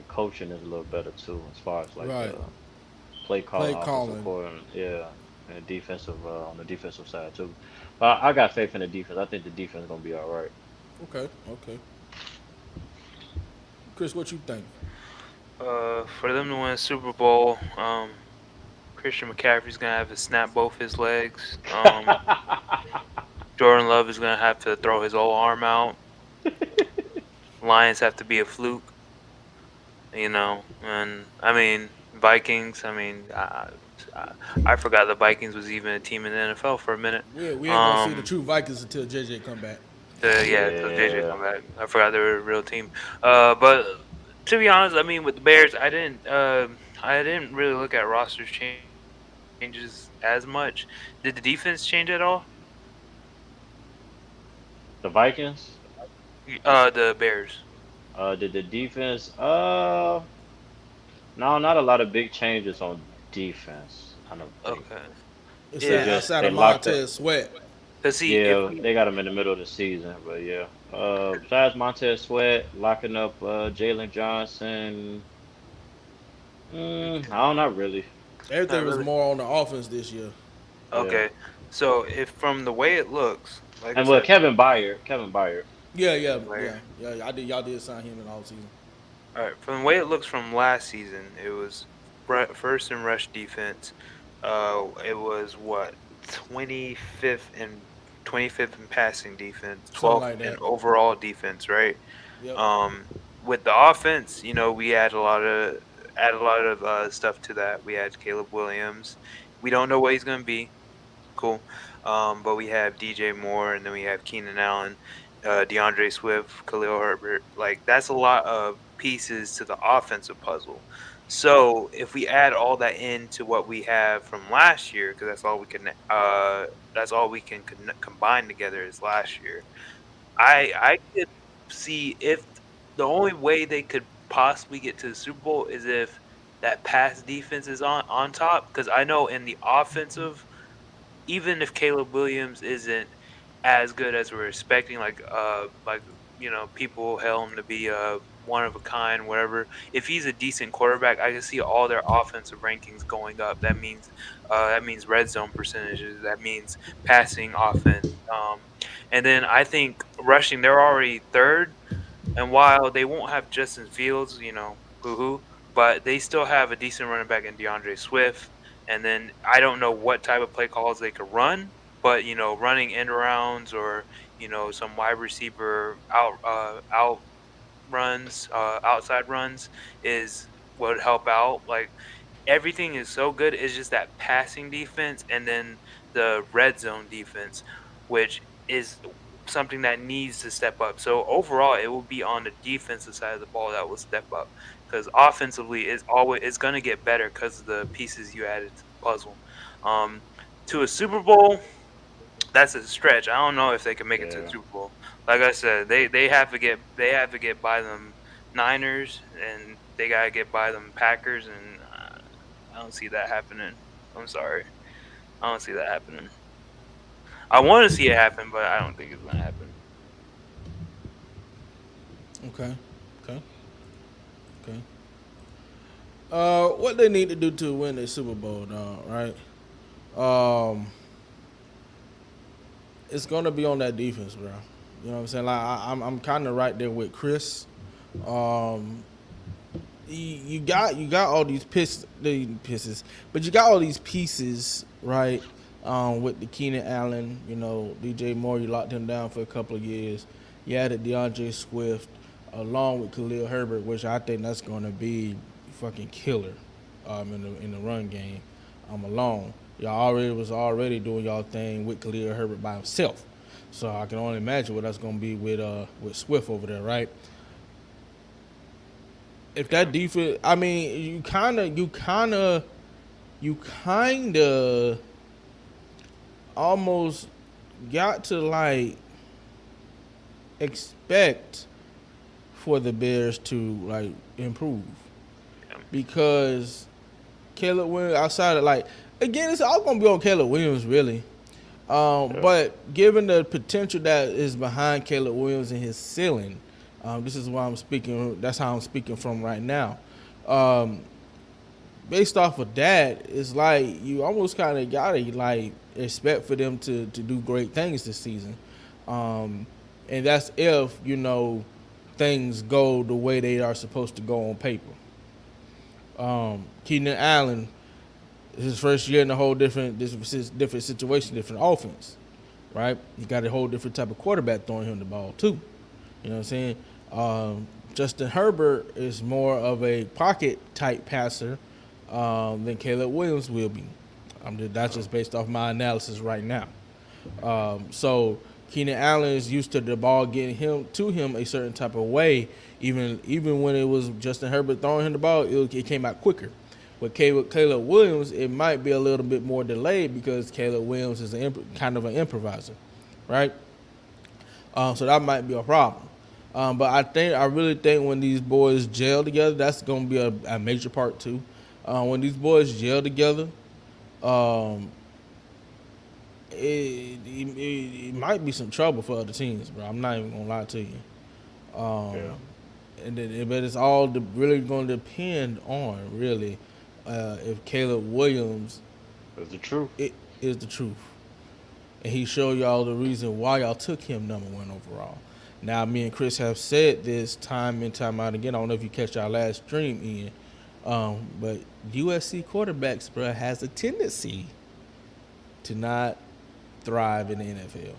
coaching is a little better too, as far as like Right. play Play calling, offensive calling. coordinator, yeah, and defensive on the defensive side too. But I got faith in the defense. I think the defense is gonna be all right. Okay. Okay. Chris, what you think? For them to win a Super Bowl, Christian McCaffrey's gonna have to snap both his legs. Jordan Love is gonna have to throw his whole arm out. Lions have to be a fluke, and I mean Vikings. I mean, I forgot the Vikings was even a team in the NFL for a minute. We ain't gonna see the Um, true Vikings until JJ come back. so JJ Yeah. come back. I forgot they were a real team. But to be honest, I mean with the Bears, I didn't really look at changes as much. Did the defense change at all? The Vikings. The Bears. Did the defense? No, not a lot of big changes on defense. I don't think. Okay. It's Yeah. outside They of locked up. Montez Sweat. Cause see, Yeah, they got him in the middle of the season, but yeah. Besides Montez Sweat locking up Jalen Johnson, I don't know really. Everything Not was really. more on the offense this year. Okay, so if from the way it looks, like I And well, said, Kevin Byard. Yeah, yeah, Where? yeah. Y'all did sign him in the offseason. all right, from the way it looks from last season, it was first in rush defense. It was what 25th in passing defense, Something 12th like in that. overall defense, right? Yep. With the offense, we add a lot of stuff to that. We had Caleb Williams. We don't know what he's gonna be. Cool. But we have DJ Moore, and then we have Keenan Allen, DeAndre Swift, Khalil Herbert. Like that's a lot of pieces to the offensive puzzle. So if we add all that into what we have from last year, because that's all we can combine together is last year. I could see if the only way they could possibly get to the Super Bowl is if that pass defense is on top. Because I know in the offensive, even if Caleb Williams isn't as good as we're expecting, like people hail him to be a one of a kind, whatever. If he's a decent quarterback, I can see all their offensive rankings going up. That means red zone percentages. That means passing offense. And then I think rushing, they're already third. And while they won't have Justin Fields, boo-hoo, but they still have a decent running back in DeAndre Swift. And then I don't know what type of play calls they could run, but running end arounds or some wide receiver out runs, outside runs is would help out. Like everything is so good. It's just that passing defense and then the red zone defense, which is something that needs to step up. So overall, it will be on the defensive side of the ball that will step up, because offensively it's going to get better because of the pieces you added to the puzzle. To a Super Bowl, that's a stretch. I don't know if they can make it to the Super Bowl. Like I said, they have to get by them Niners, and they gotta get by them Packers, and I don't see that happening. I'm sorry, I don't see that happening. I want to see it happen, but I don't think it's gonna happen. Okay. What they need to do to win the Super Bowl, dog, right? It's gonna be on that defense, bro. You know what I'm saying? Like I'm kind of right there with Chris. You got all these pieces, but you got all these pieces, right? With the Keenan Allen, you know, DJ Moore, you locked him down for a couple of years. You added DeAndre Swift along with Khalil Herbert, which I think that's going to be fucking killer in the run game. Alone. Y'all was already doing y'all thing with Khalil Herbert by himself. So I can only imagine what that's going to be with Swift over there, right? If that defense, I mean, you kind of almost got to like expect for the Bears to like improve, because Caleb Williams, outside of like, again, it's all gonna be on Caleb Williams really, but given the potential that is behind Caleb Williams and his ceiling, this is why I'm speaking. That's how I'm speaking from right now. Based off of that, it's like you almost kind of gotta like expect for them to do great things this season, and that's if you know things go the way they are supposed to go on paper. Keenan Allen, his first year in a whole different situation, different offense, right? You got a whole different type of quarterback throwing him the ball too. You know what I'm saying? Justin Herbert is more of a pocket type passer than Caleb Williams will be. That's just based off my analysis right now. So Keenan Allen is used to the ball getting to him a certain type of way. Even when it was Justin Herbert throwing him the ball, it came out quicker. With Caleb Williams, it might be a little bit more delayed because Caleb Williams is kind of an improviser, right? So that might be a problem. But I really think when these boys gel together, that's going to be a major part too. When these boys gel together, it might be some trouble for other teams, bro. I'm not even gonna lie to you. But it's all really going to depend on really if Caleb Williams is the truth. It is the truth, and he showed y'all the reason why y'all took him number 1 overall. Now, me and Chris have said this time and time out again. I don't know if you catch our last stream, Ian, but USC quarterbacks, bro, has a tendency to not thrive in the NFL.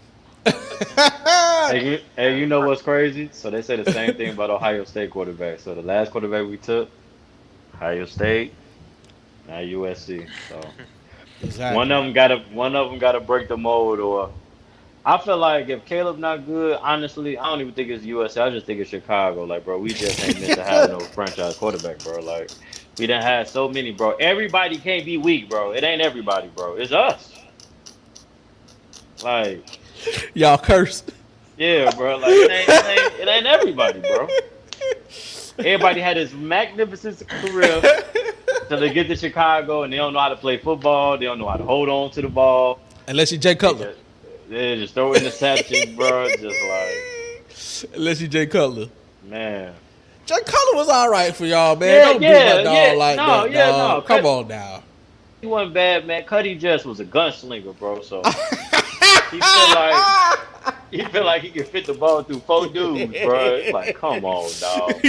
Hey, you know what's crazy? So they say the same thing about Ohio State quarterbacks. So the last quarterback we took, Ohio State, now USC. So exactly. one of them got to break the mold. Or I feel like if Caleb not good, honestly, I don't even think it's USC. I just think it's Chicago. Like, bro, we just ain't meant to have no franchise quarterback, bro. Like, we done had so many, bro. Everybody can't be weak, bro. It ain't everybody, bro. It's us. Like, y'all cursed. Yeah, bro. Like it ain't everybody, bro. Everybody had this magnificent career till they get to Chicago and they don't know how to play football. They don't know how to hold on to the ball. Unless you're Jay Cutler. They just throw interceptions, bro. Just like. Unless you're Jay Cutler. Man. Jay Cutler was all right for y'all, man. Don't beat my dog like that, dog. Come on now. He wasn't bad, man. Cuddy just was a gunslinger, bro. So he feel like he can fit the ball through 4 dudes, bro. It's like, come on, dog.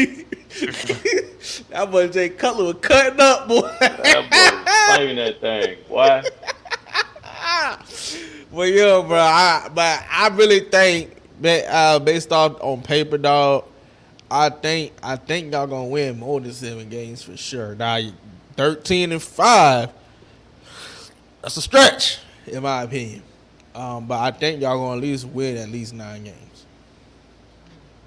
That boy Jay Cutler was cutting up, boy. That boy was flaming that thing, boy. Well, yeah, bro. I really think that based off on paper, dog, I think y'all gonna win more than 7 games for sure. Now, 13-5, that's a stretch in my opinion. But I think y'all gonna at least win at least 9 games.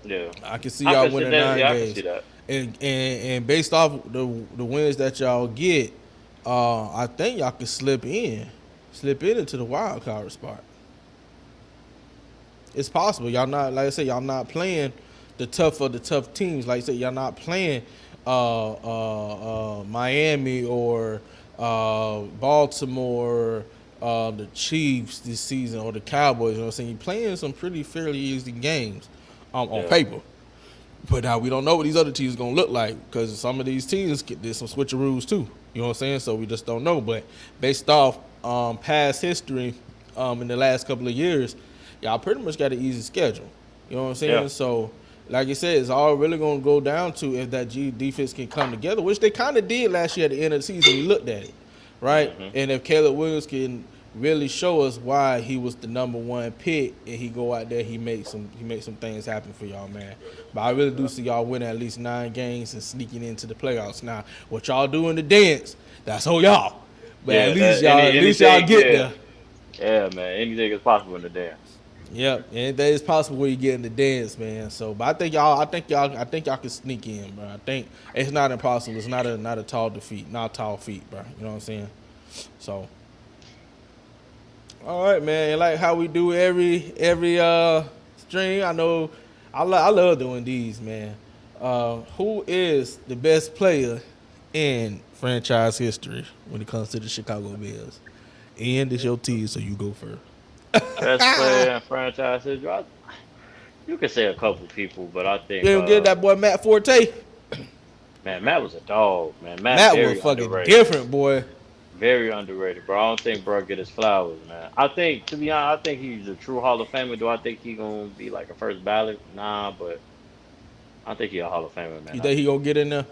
Yeah, I can see y'all winning 9 I can games. see that. And based off the wins that y'all get, I think y'all can slip into the wild card spot. It's possible. Y'all not, like I said, y'all not playing the tough of the tough teams. Like I said, y'all not playing Miami or Baltimore, the Chiefs this season, or the Cowboys. You know what I'm saying? You're playing some pretty fairly easy games on paper. But now we don't know what these other teams are going to look like, because some of these teams, there's some switcheroos too. You know what I'm saying? So we just don't know. But based off past history in the last couple of years, y'all pretty much got an easy schedule. You know what I'm saying? Yeah. So, like you said, it's all really going to go down to if that defense can come together, which they kind of did last year at the end of the season. We looked at it, right? Mm-hmm. And if Caleb Williams can really show us why he was the number 1 pick, and he go out there, he makes some things happen for y'all, man. But I really do see y'all winning at least 9 games and sneaking into the playoffs. Now, what y'all do in the dance, that's on y'all. But at least y'all get there. Yeah, man. Anything is possible in the dance. Yep, anything is possible when you get in the dance, man. So, but I think y'all can sneak in, bro. I think it's not impossible. It's not a tall defeat, not a tall feat, bro. You know what I'm saying? So, all right, man. Like how we do every stream. I know I love doing these, man. Who is the best player in franchise history when it comes to the Chicago Bears? Ian, this your team, so you go first. Best player in franchise history. You can say a couple people, but I think You don't get that boy Matt Forte. Man, Matt was a dog, man. Matt was fucking different, boy. Very underrated, bro. I don't think bro get his flowers, man. I think, to be honest, I think he's a true Hall of Famer. Do I think he gonna be like a first ballot? Nah, but I think he a Hall of Famer, man. You think he gonna get in there?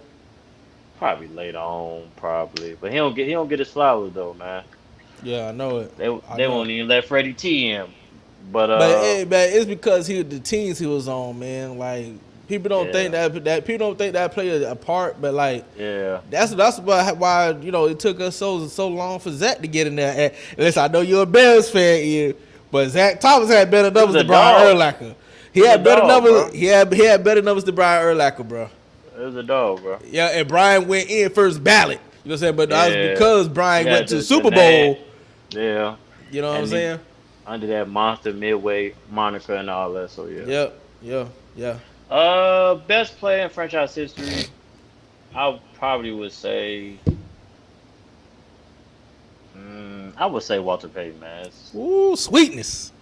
Probably later on, probably. But he don't get his flowers though, man. Yeah, I know it. They won't even let Freddie T in. But hey, man, it's because the teams he was on, man. Like people don't think that people don't think that player apart, but like that's why it took us so long for Zach to get in there. And listen, I know you're a Bears fan, Ian, but Zach Thomas had better numbers than Brian Urlacher. He had better numbers. Bro. He had better numbers than Brian Urlacher, bro. It was a dog, bro. Yeah, and Brian went in first ballot. You know what I'm saying? But that was because Brian went to the Super Bowl. Yeah. You know what I'm saying? Under that monster midway moniker and all that, so yeah. Yeah. Best player in franchise history, I probably would say, I would say Walter Payton, man. Ooh, sweetness.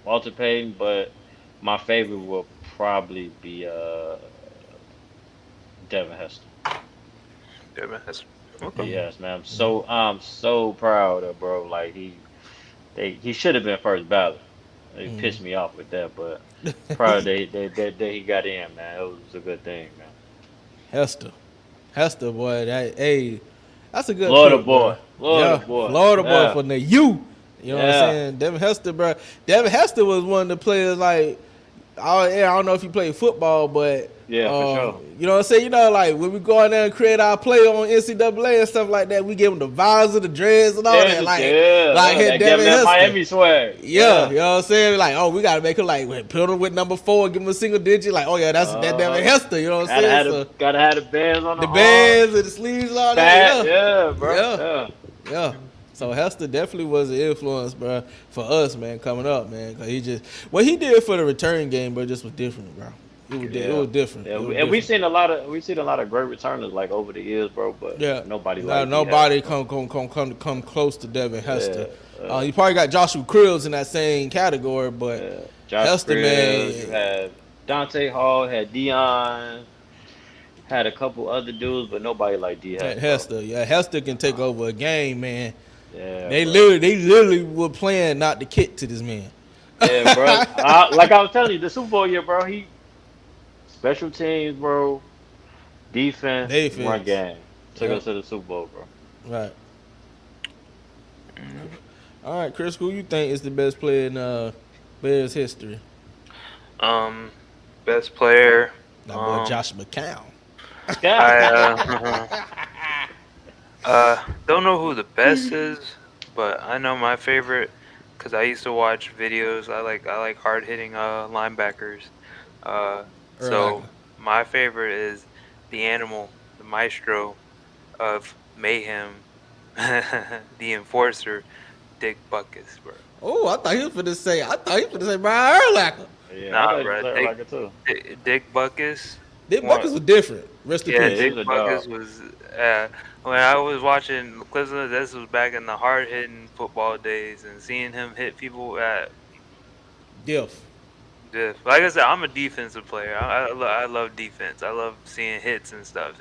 Walter Payton, but my favorite will probably be Devin Hester. Devin Hester. Okay. Yes, man. I'm so proud of bro. Like he should have been first ballot. It pissed me off with that, but proud that he got in, man. It was a good thing, man. Hester, boy. That's a good Florida pick, boy. Florida boy from the U. You know what I'm saying? Devin Hester, bro. Devin Hester was one of the players like. I don't know if he played football, but for sure. You know what I'm saying? Like when we go in there and create our play on NCAA and stuff like that, we give him the visor, the dreads, and all that. Like Devin Hester. Miami swag. Yeah, you know what I'm saying? Like, we gotta make him like put him with number 4, give him a single digit. Like, that's that Devin Hester. You know what I'm saying? Gotta have the bands on the bands and the sleeves and all that. Yeah, bro. Yeah. So Hester definitely was an influence, bro, for us, man, coming up, man. Cause he did for the return game, but just was different, bro. It was different. Yeah, and we've seen a lot of great returners like over the years, bro. But nobody come close to Devin Hester. You probably got Joshua Krills in that same category, but Hester, man. You had Dante Hall, had Dion. Had a couple other dudes, but nobody like D. Hester. Yeah, Hester can take over a game, man. Yeah, they literally were playing not to kick to this man. Yeah, bro. Like I was telling you, the Super Bowl year, bro. He special teams, bro. Defense. Run game. Took us to the Super Bowl, bro. Right. All right, Chris, who you think is the best player in Bears history? Best player. That boy Josh McCown. Don't know who the best is, but I know my favorite because I used to watch videos. I like hard hitting linebackers. So Right. my favorite is the animal, the maestro of mayhem, the enforcer, Dick Butkus, bro. Oh, I thought he was finna say Brian Urlacher. Yeah, Nah, I thought bro, you said like it too. Dick Butkus. Dick What? Buckus was different. Rest in Yeah, peace. Dick He's a Butkus dog. was. When I was watching Cleveland, this was back in the hard hitting football days, and seeing him hit people at. Diff. Like I said, I'm a defensive player. I love defense. I love seeing hits and stuff.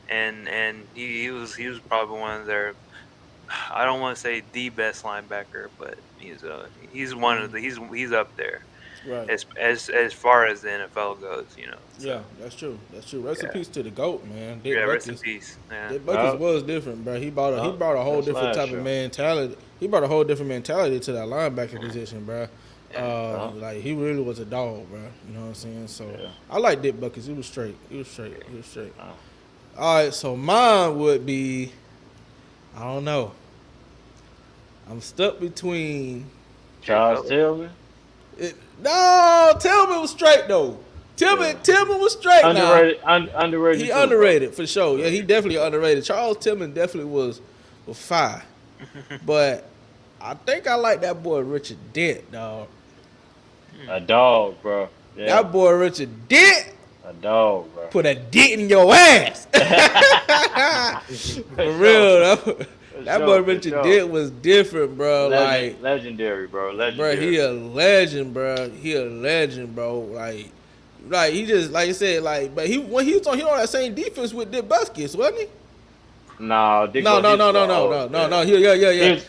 And he was probably one of their. I don't want to say the best linebacker, but he's one of the he's up there Right. as far as the NFL goes. Yeah, that's true. That's true. Rest in Yeah. peace to the GOAT, man. Dick Yeah, Butkus. rest in peace. Yeah. Dick Butkus Yeah. was different, bro. He brought a whole That's different last type of year. mentality. He brought a whole different mentality to that linebacker position, bro. Yeah. Like he really was a dog, bro. You know what I'm saying? So Yeah. I like Dick Butkus. He was straight. He was straight. Oh. All right, so mine would be, I don't know. I'm stuck between. Charles Tillman. No, Tillman was straight though. Tillman was straight. Underrated. Underrated. He too, bro. underrated for sure. Yeah, he definitely underrated. Charles Tillman definitely was fire. But I think I like that boy Richard Dent, dog. A dog, bro. Yeah. That boy Richard Dent A dog, bro. put a dent in your ass. For real, that boy Richard Dent was different, bro. Like, Legendary, bro. bro, Legendary. he a legend, bro. He a legend, bro. Like he just like you said, like, but when he was on that same defense with Dick Butkus, wasn't he? No, Dick No. was- Yeah.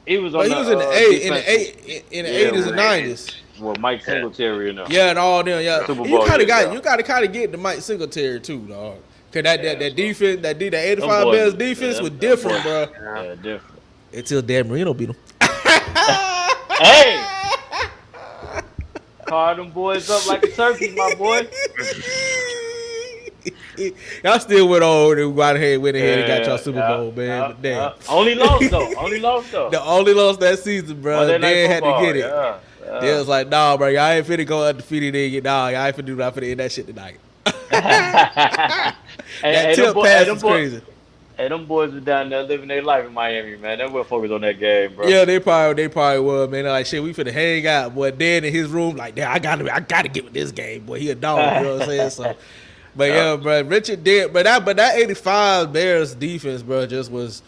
He was on But he was in the defense. in the 80s and 90s. Well, Mike Singletary and them. Yeah, and all them. Yeah, Super you Bowl kind of years, got yeah. you got to kind of get the Mike Singletary too, dog. Cause that defense, that 85 Them boys- Bears defense yeah, was them different, boys- bro. Yeah, different. Until Dan Marino beat him. Hey! Call them boys up like a turkey, my boy. Y'all still went on and went ahead and got y'all Super Bowl, man. But damn. Only lost though. The only loss that season, bro. Monday Night Dan had to Football, get it. Yeah. They was like, nah, bro, y'all ain't finna go undefeated and y'all ain't finna do that. Finna end that shit tonight. That tip pass was crazy. Hey, them boys were down there living their life in Miami, man. They were focused on that game, bro. Yeah, they probably were, man. Like, shit, we finna hang out, boy. Dan in his room, like, damn, I gotta get with this game, boy. He a dog, you know what I'm saying? So, but yeah, bro, Richard did, but that 85 Bears defense, bro, was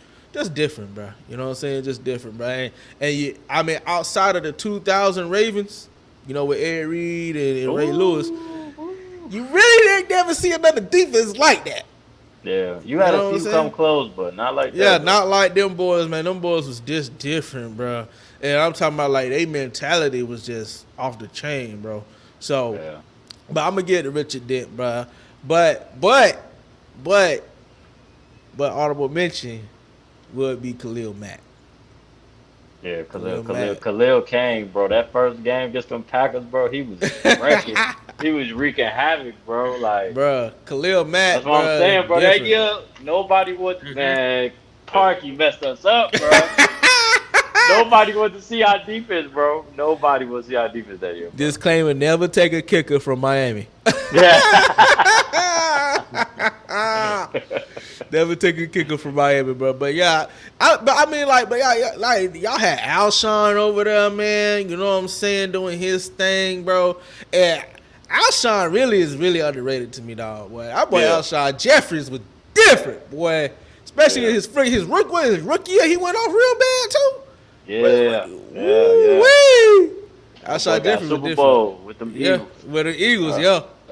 different, bro. You know what I'm saying? Just different, bro. I mean, outside of the 2000 Ravens, you know, with Ed Reed and Ray Lewis, you really didn't never see another defense like that. Yeah, you had You know a what few I'm come saying? close, but not like that. Yeah, bro. not like them boys, man. Them boys was just different, bro. And I'm talking about like their mentality was just off the chain, bro. So, Yeah. but I'm gonna get to Richard Dent, bro. But honorable mention would be Khalil Mack. Yeah, Khalil Mack. Khalil Kane, bro. That first game against them Packers, bro, he was wrecking. He was wreaking havoc, bro. Like, Bro, Khalil Mack. that's what I'm saying, bro. That year, nobody would, man. Parky messed us up, bro. Nobody wanted to see our defense, bro. Nobody wanted to see our defense that year. Bro. Disclaimer: never take a kicker from Miami. Yeah. Never take a kicker from Miami, bro. But yeah, y'all had Alshon over there, man. You know what I'm saying, doing his thing, bro. And Alshon is really underrated to me, dog. Boy, our boy Yeah. Alshon Jeffries was different, boy. Especially his rookie year, he went off real bad too. Yeah. Woo-wee. Alshon Got Jeffries was Super different. Bowl with them Yeah, Eagles. with the Eagles,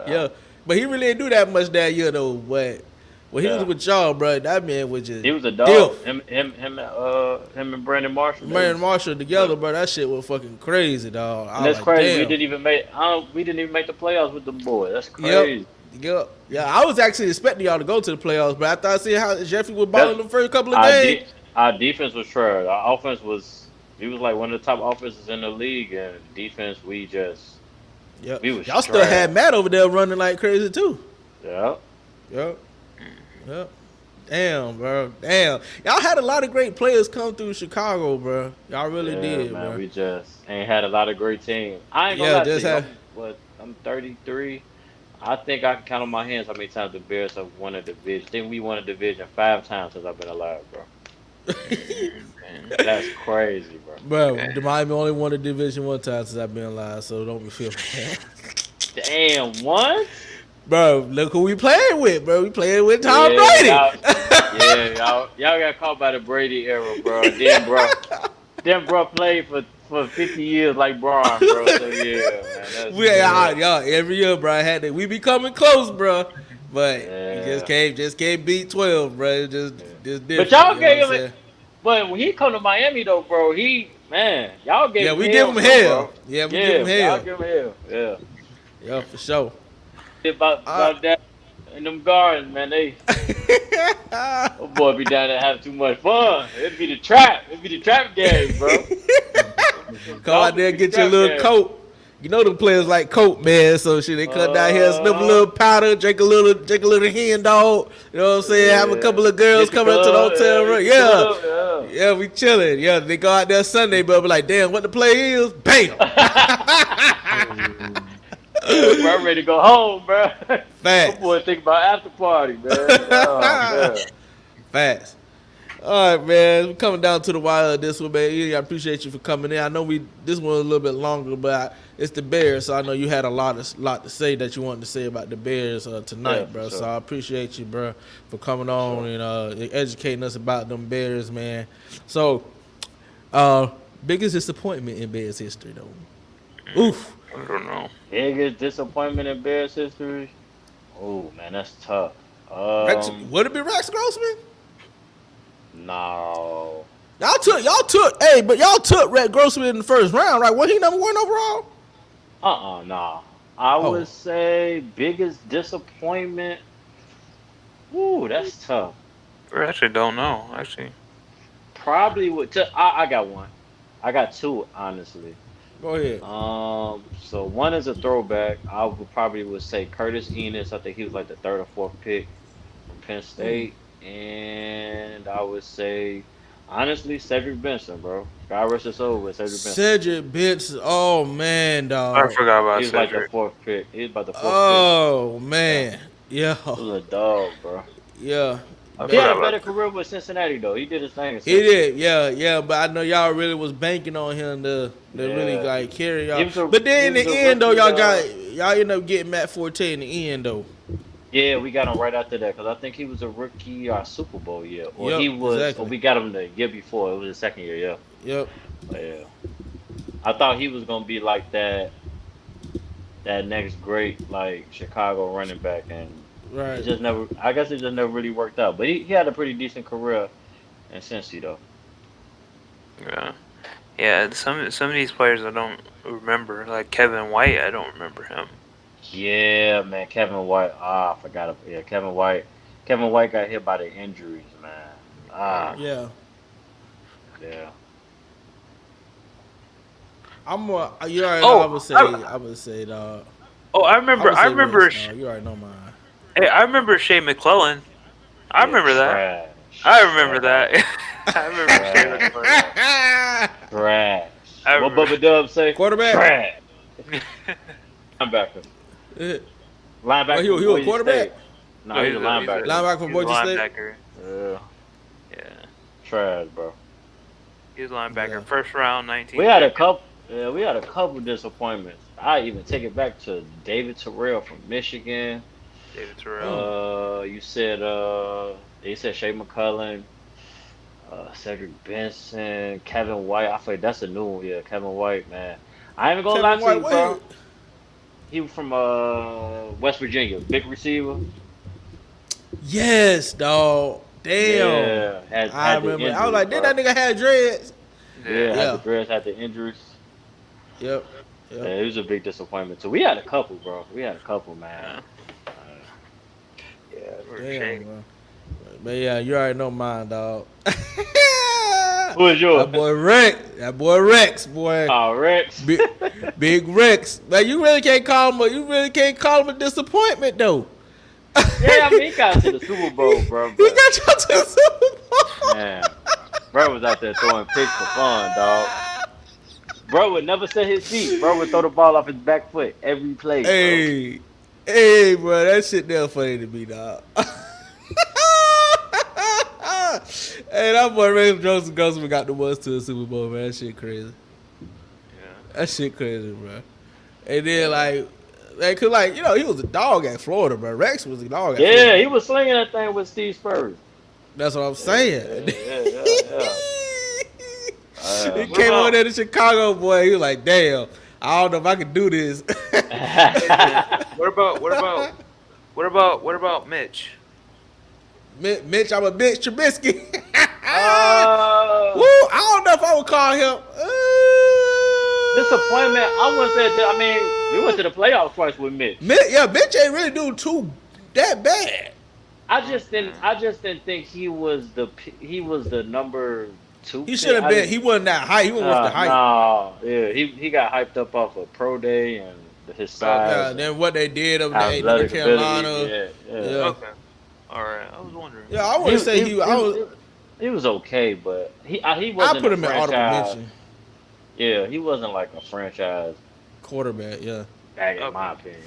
yeah. But he really didn't do that much that year though. But when he was with y'all, bro, that man was just He was a dog. Dilf. Him and Brandon Marshall. Brandon Marshall together, bro. That shit was fucking crazy, dog. I And that's was like, crazy. damn. We didn't even make the playoffs with them boys. That's crazy. Yep. Yeah, I was actually expecting y'all to go to the playoffs, but after I see how Jeffrey was balling the first couple of games. Our defense was trash. Our offense was. He was like one of the top offenses in the league, and defense we just Yep. We was Y'all still trash. had Matt over there running like crazy too. Yep. Yep. Yep. Damn, bro. Damn. Y'all had a lot of great players come through Chicago, bro. Y'all really did, man. bro. We just ain't had a lot of great teams. I ain't gonna Yeah, lie to just you. had- I'm 33. I think I can count on my hands how many times the Bears have won a division. I think we won a division 5 times since I've been alive, bro. That's crazy, bro. Bro, the Miami only won the division one time since I've been alive, so don't be feel bad. Damn, what? Bro, look who we playing with, bro. We playing with Tom Yeah, Brady. y'all got caught by the Brady era, bro. Then bro played for 50 years like Braun, bro. So yeah, man. That's Y'all, every year, bro, we be coming close, bro. But you Yeah. just can't beat 12, bro. It's just different. But y'all you know gave what I'm him saying? But when he come to Miami though, bro, y'all gave Yeah, him we hell, give him though, hell. bro. Yeah, we give him hell. Y'all give him hell. Yeah. Yeah, for sure. About that in them gardens, man. Oh boy, be down there having too much fun. It'd be the trap. It'd be the trap game, bro. Come out there and get your little coat. You know the players like coke, man. So shit, they come down here, sniff a little powder, drink a little hen dog. You know what I'm saying? Have a couple of girls coming up to the hotel room. Yeah, we chilling. Yeah, they go out there Sunday, but be like, damn, what the play is? Bam. Bro, I'm ready to go home, bro. Facts. Oh boy, think about after party, man. Oh, man. Facts. All right, man. We're coming down to the wire of this one, man. I appreciate you for coming in. I know this one was a little bit longer, but it's the Bears, so I know you had a lot to say that you wanted to say about the Bears tonight, Yeah, bro. sure. So I appreciate you, bro, for coming on and educating us about them Bears, man. So, biggest disappointment in Bears history, though. Oof. I don't know. Biggest disappointment in Bears history? Oh man, that's tough. Would it be Rex Grossman? No. Y'all took Rex Grossman in the first round, right? Was he number 1 overall? Nah. I would say biggest disappointment. Ooh, that's tough. I actually don't know. Actually, Probably would. I got one. I got 2, honestly. Go ahead. So one is a throwback. I would say Curtis Enos. I think he was like the 3rd or 4th pick from Penn State, and I would say honestly Cedric Benson, bro. God rest his soul with Cedric Benson. Cedric Benson. Oh man, dog. I forgot about He was like the Cedric. 4th pick. He was about the 4th Oh man. Yeah. pick. He was a dog, bro. Yeah. I He had forgot a about better career with Cincinnati though. He did his thing. He did. Yeah. But I know y'all really was banking on him to really like carry y'all. He was a- But then in he the was a end though, rookie, y'all end up getting Matt Forte in the end though. Yeah, we got him right after that because I think he was a rookie our Super Bowl year, or Yep, he was, exactly. or we got him the year before. It was his 2nd year, yeah. Yep. But yeah, I thought he was gonna be like that next great like Chicago running back, and Right. it just never. I guess it just never really worked out. But he had a pretty decent career in Cincy though. Yeah. Some of these players I don't remember. Like Kevin White, I don't remember him. Yeah, man, Kevin White. I forgot. Yeah, Kevin White. Kevin White got hit by the injuries, man. Yeah. Yeah. I'm you already know Oh, I would say dog. Oh, I remember. I remember. Rex, You already know mine. hey, I remember Shea McClellan. I remember that. Trash. I remember that. I remember Shea McClellan. Trash. I What remember. Bubba Dub say? Quarterback? Trash. Linebacker. Linebacker. Oh, he was from Boise quarterback? State. No, he's a linebacker. Linebacker from He was a Boise State? linebacker. Yeah. Yeah, Trash, bro. he was a linebacker. Yeah. First round, 19. We had a couple. Yeah, we had a couple disappointments. I even take it back to David Terrell from Michigan. David Terrell. You said they said Shea McCullough, Cedric Benson, Kevin White. I feel like that's a new one. Yeah, Kevin White, man. I ain't even gonna lie to you, bro. He was from West Virginia, big receiver. Yes, dog. Damn. Yeah, I remember. I was like, did that nigga have dreads? Yeah, had the dreads, had the injuries. Yep. Yeah, it was a big disappointment. So we had a couple, bro. We had a couple, man. Damn, bro. But yeah, you already know mine, dog. Who is yours? That boy Rex, boy. Oh, Rex. Big Rex. Man, you really can't call him a disappointment though. Yeah, I mean, he got to the Super Bowl, bro. He But, got y'all to the Super Bowl. man, bro was out there throwing picks for fun, dog. Bro would never set his feet. Bro would throw the ball off his back foot every play. Hey, bro, that shit there funny to me, dog. Hey, that boy Ray Joseph Grossman got the ones to the Super Bowl, man. That shit crazy. Yeah. That shit crazy, bro. And then cause he was a dog at Florida, bro. Rex was a dog at Yeah, Florida. he was slinging that thing with Steve Spurrier. That's what I'm saying. Yeah. He came over there to Chicago, boy. He was like, "Damn, I don't know if I can do this." What about Mitch? Mitch, I'm a bitch, Trubisky. Woo! Uh, I don't know if I would call him disappointment. I wouldn't say that. I mean, we went to the playoffs twice with Mitch. Mitch ain't really doing too that bad. I just didn't think he was the number 2. He should have been. He wasn't that high. He wasn't worth the hype. No, yeah, he got hyped up off of pro day and his size. Yeah, then what they did over there in athletic Carolina. ability, yeah. Okay. All right. I was wondering. Yeah, I wouldn't say he was okay, but he wasn't. I put him in franchise. audible mention. Yeah, he wasn't like a franchise Quarterback, yeah. back in my opinion.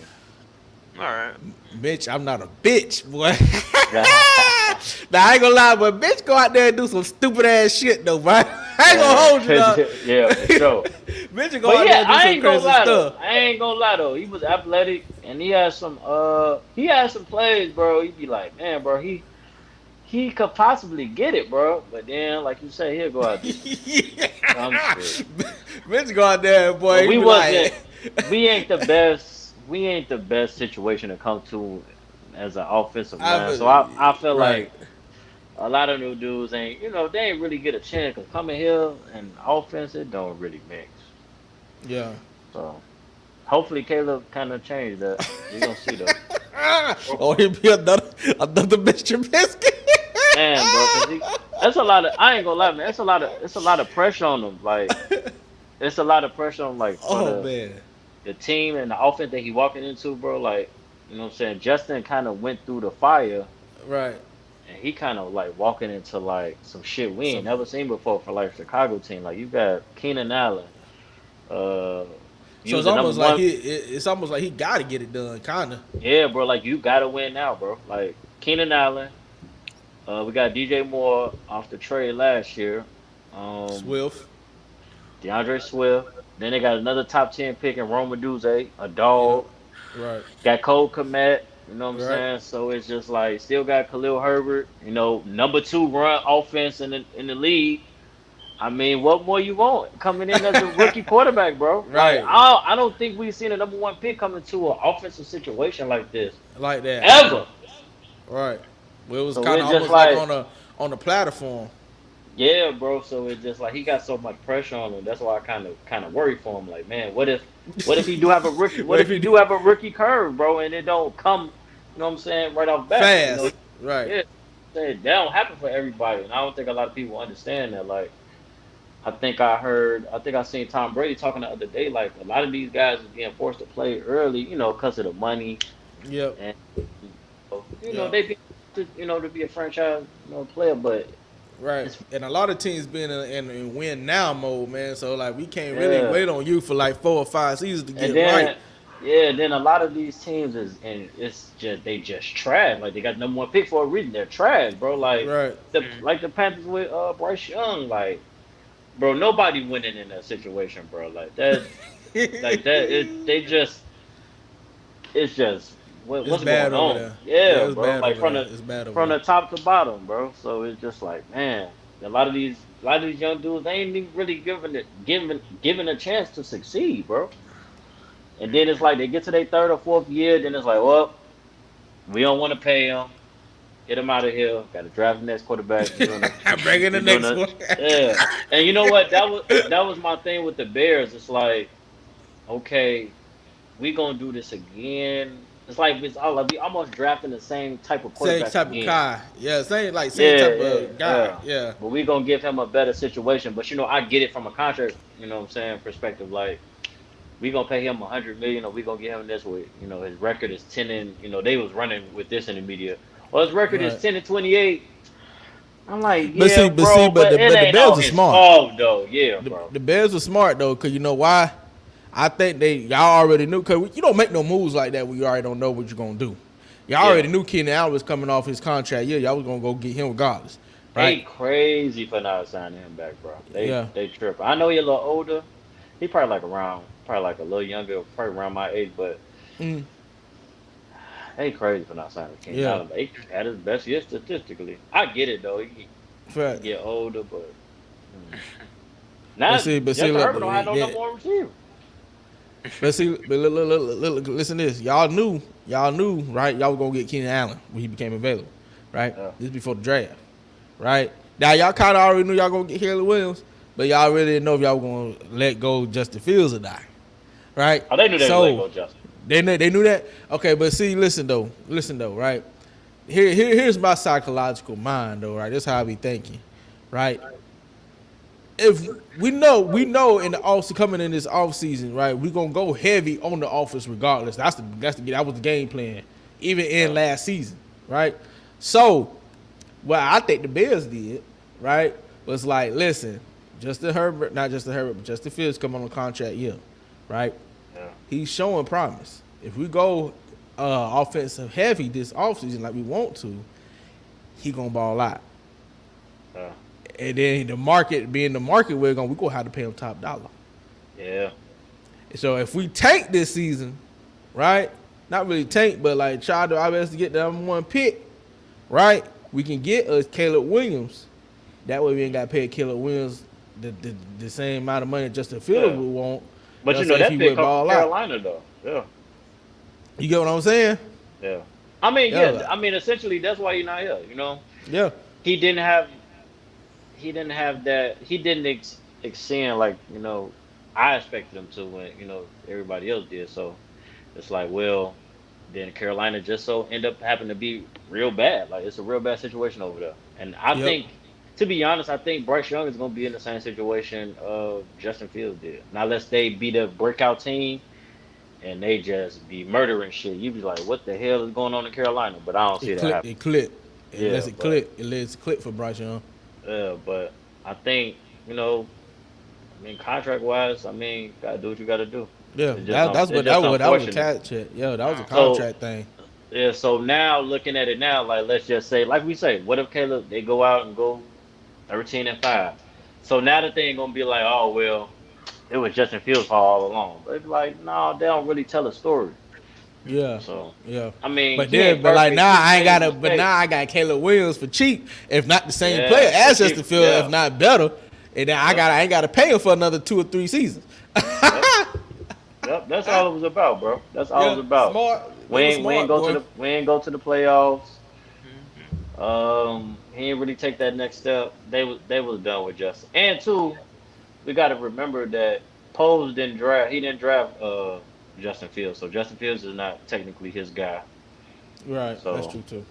All right. Bitch, I'm not a bitch, boy. Now, I ain't gonna lie, but bitch go out there and do some stupid ass shit, though, bro. I ain't gonna hold you, though. Yeah, for sure. Bitch go But out yeah, there I and ain't do gonna some crazy lie though. stuff. I ain't gonna lie though. He was athletic and he had some plays, bro. He'd be like, man, bro, he could possibly get it, bro. But then, like you say, he'll go out there. Bitch go out there, boy. But he be like, we ain't the best. We ain't the best situation to come to as an offensive man. So I feel like a lot of new dudes ain't, they ain't really get a chance because coming here and offense, it don't really mix. yeah. So hopefully Caleb kind of changed that. We gonna see though. Or he'll be another Mr. Biscuit. Man, bro, 'cause that's a lot of. I ain't gonna lie, man. It's a lot of pressure on him. Like, it's a lot of pressure on Man. the team and the offense that he walking into, bro. Like, you know what I'm saying? Justin kind of went through the fire, Right. and he kind of like walking into like some shit we ain't never seen before for like Chicago team. Like, you got Keenan Allen. So it's almost like he got to get it done, kind of. Yeah, bro. Like, you gotta win now, bro. Like, Keenan Allen. We got DJ Moore off the trade last year. Swift. DeAndre Swift. Then they got another top 10 pick in Rome Odunze, a dog. Right. Got Cole Kmet, you know what I'm Right. saying? So it's just like, still got Khalil Herbert, number 2 run offense in the league. I mean, what more you want coming in as a rookie quarterback, bro? Right. Like, I don't think we've seen a number 1 pick come into an offensive situation like this Like that. ever. Right. Well, it was So kind it's of just almost like like- on the platform. Yeah, bro. So it's just like he got so much pressure on him. That's why I kind of worry for him. Like, man, what if he do have a rookie? What if he do have a rookie curve, bro, and it don't come? You know what I'm saying? Right off bat. Fast. Right. Yeah. That don't happen for everybody, and I don't think a lot of people understand that. Like, I think I seen Tom Brady talking the other day. Like, a lot of these guys are being forced to play early, because of the money, Yep. and Yeah. they be to be a franchise player, but. Right. And a lot of teams been in win now mode, man. So like we can't really wait on you for like 4 or 5 seasons to get And then, right. yeah, then a lot of these teams they just trash. Like, they got number 1 pick for a reason. They're trash, bro. Like Right. the Panthers with Bryce Young. Like, bro, nobody winning in that situation, bro. Like that, like that. It's just what's bad going over on? there. Yeah, it's bro. bad Like over there. It's bad over from there. the top to bottom, bro. So it's just like, man, a lot of these young dudes, they ain't even really given a chance to succeed, bro. And then it's like they get to their 3rd or 4th year, then it's like, well, we don't want to pay them. Get them out of here. Got to draft the next quarterback. I'm bringing the next one. Yeah, and you know what? That was my thing with the Bears. It's like, okay, we gonna do this again. It's like we almost drafting the same type of Same quarterback type of again. guy. Yeah, same Yeah, type yeah, of guy. Yeah. But we gonna give him a better situation. But I get it from a contract, what I'm saying, perspective. Like we gonna pay him 100 million, or we gonna give him this with, his record is 10 and they was running with this in the media. Well, his record is Right. 10-28. I'm like, But yeah, see, bro, but the it ain't Bears all are his smart. fault though. Yeah, bro. The Bears were smart though, cause you know why? I think y'all already knew, cause you don't make no moves like that when you already don't know what you're gonna do. Y'all Yeah. already knew Keenan Allen was coming off his contract. Yeah, y'all was gonna go get him regardless, They right? crazy for not signing him back, bro. Yeah. They tripping. I know he's a little older. He probably like a little younger, probably around my age, but Mm. they crazy for not signing Keenan Yeah. Allen. They had his best year statistically. I get it though. He Fact. get older, but now But see, Justin look, Herbert don't have no yeah. number one receiver. But see, listen to this. Y'all knew, right? Y'all was gonna get Keenan Allen when he became available, right? Yeah. This is before the draft, right? Now y'all kind of already knew y'all gonna get Caleb Williams, but y'all really didn't know if y'all were gonna let go Justin Fields or die, right? Oh, they knew they were going to go Justin. They knew that. Okay, but see, listen though, right? Here's my psychological mind though, right? This is how I be thinking, right? If we know in the off coming in this off season, right? We gonna go heavy on the offense regardless. That was the game plan, even in last season, right? So, what I think the Bears did, right, was like, listen, Justin Fields come on a contract year, right? Yeah. He's showing promise. If we go offensive heavy this offseason like we want to, he gonna ball out. Yeah. And then the market we're gonna have to pay him top dollar. Yeah. So if we tank this season, right? Not really tank, but like try to our best to get the number one pick, right? We can get us Caleb Williams. That way we ain't got to pay Caleb Williams the same amount of money Justin Fields would want. But Let's that say if he pick would come ball from out. Carolina though. Yeah. You get what I'm saying? Yeah. I mean, Yeah. I mean, essentially that's why he's not here. Yeah. He didn't have that. He didn't extend like I expected him to when everybody else did. So it's like, well, then Carolina just so end up having to be real bad. Like it's a real bad situation over there. And I think, to be honest, I think Bryce Young is going to be in the same situation Justin Fields did. Now, unless they be the breakout team and they just be murdering shit, you be like, what the hell is going on in Carolina? But I don't see that happening. It clip. Yeah, It lets it clip for Bryce Young. But I think, contract wise, gotta do what you gotta do. Yeah, It's that was a unfortunate. catch. Yeah, that was a contract thing. Yeah, so now looking at it now, like let's just say, like we say, what if Caleb they go out and go 13-5? So now the thing gonna be like, oh well, it was Justin Fields' fault all along. But it's like, no, they don't really tell a story. Yeah. So Yeah. I mean, But he ain't now perfect. I He ain't made got mistakes. now I got Caleb Williams for cheap, if not the same Yeah, player as for Justin cheap, Fields, yeah. if not better. And then I ain't gotta pay him for another 2 or 3 seasons. Yep, that's all it was about, bro. That's all it was about. Smart. We ain't go to the playoffs. Mm-hmm. He didn't really take that next step. They was done with Justin. And two, we got to remember that Poles didn't draft. He didn't draft Justin Fields. So Justin Fields is not technically his guy. Right. So, That's true too.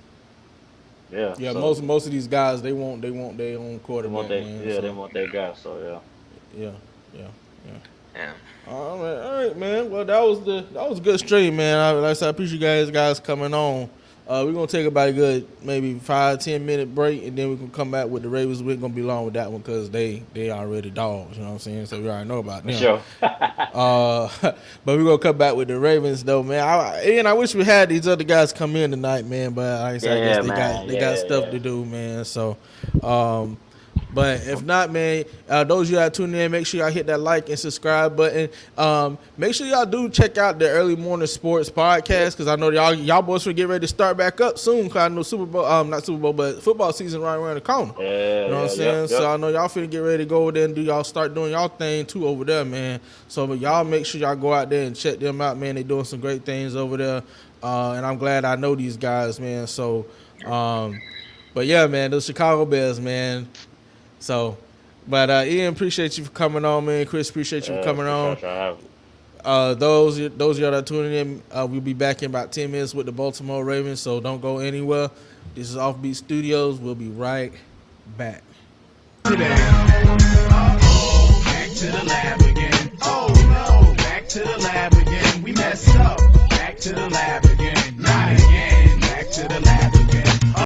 Yeah. Yeah. So Most of these guys they want their own they quarterback. want man, so, they want their guy. So Yeah. Yeah. All right, man. Well, that was a good stream, man. Like I said, I appreciate you guys coming on. We're gonna take about a good maybe 5-10 minute break, and then we can come back with the Ravens. We're gonna be long with that one because they already dogs. You know what I'm saying? So we already know about them. sure. But we're gonna come back with the Ravens though, man. I wish we had these other guys come in tonight, man. But like I said, I guess they got stuff to do, man. So, but if not, man, those of you that tune in, make sure y'all hit that like and subscribe button. Make sure y'all do check out the Early Morning Sports podcast because I know y'all boys will get ready to start back up soon. Because I know not Super Bowl, but football season right around the corner. Yeah, You know what I'm saying? So I know y'all finna get ready to go over there and start doing y'all thing too over there, man. So but y'all make sure y'all go out there and check them out, man. They doing some great things over there. And I'm glad I know these guys, man. So, but yeah, man, those Chicago Bears, man. So, but Ian, appreciate you for coming on, man. Chris, appreciate you for coming on. Those y'all that are tuning in, we'll be back in about 10 minutes with the Baltimore Ravens, so don't go anywhere. This is Offbeat Studios. We'll be right back. Back to the lab again. Oh no, back to the lab again. We messed up. Back to the lab.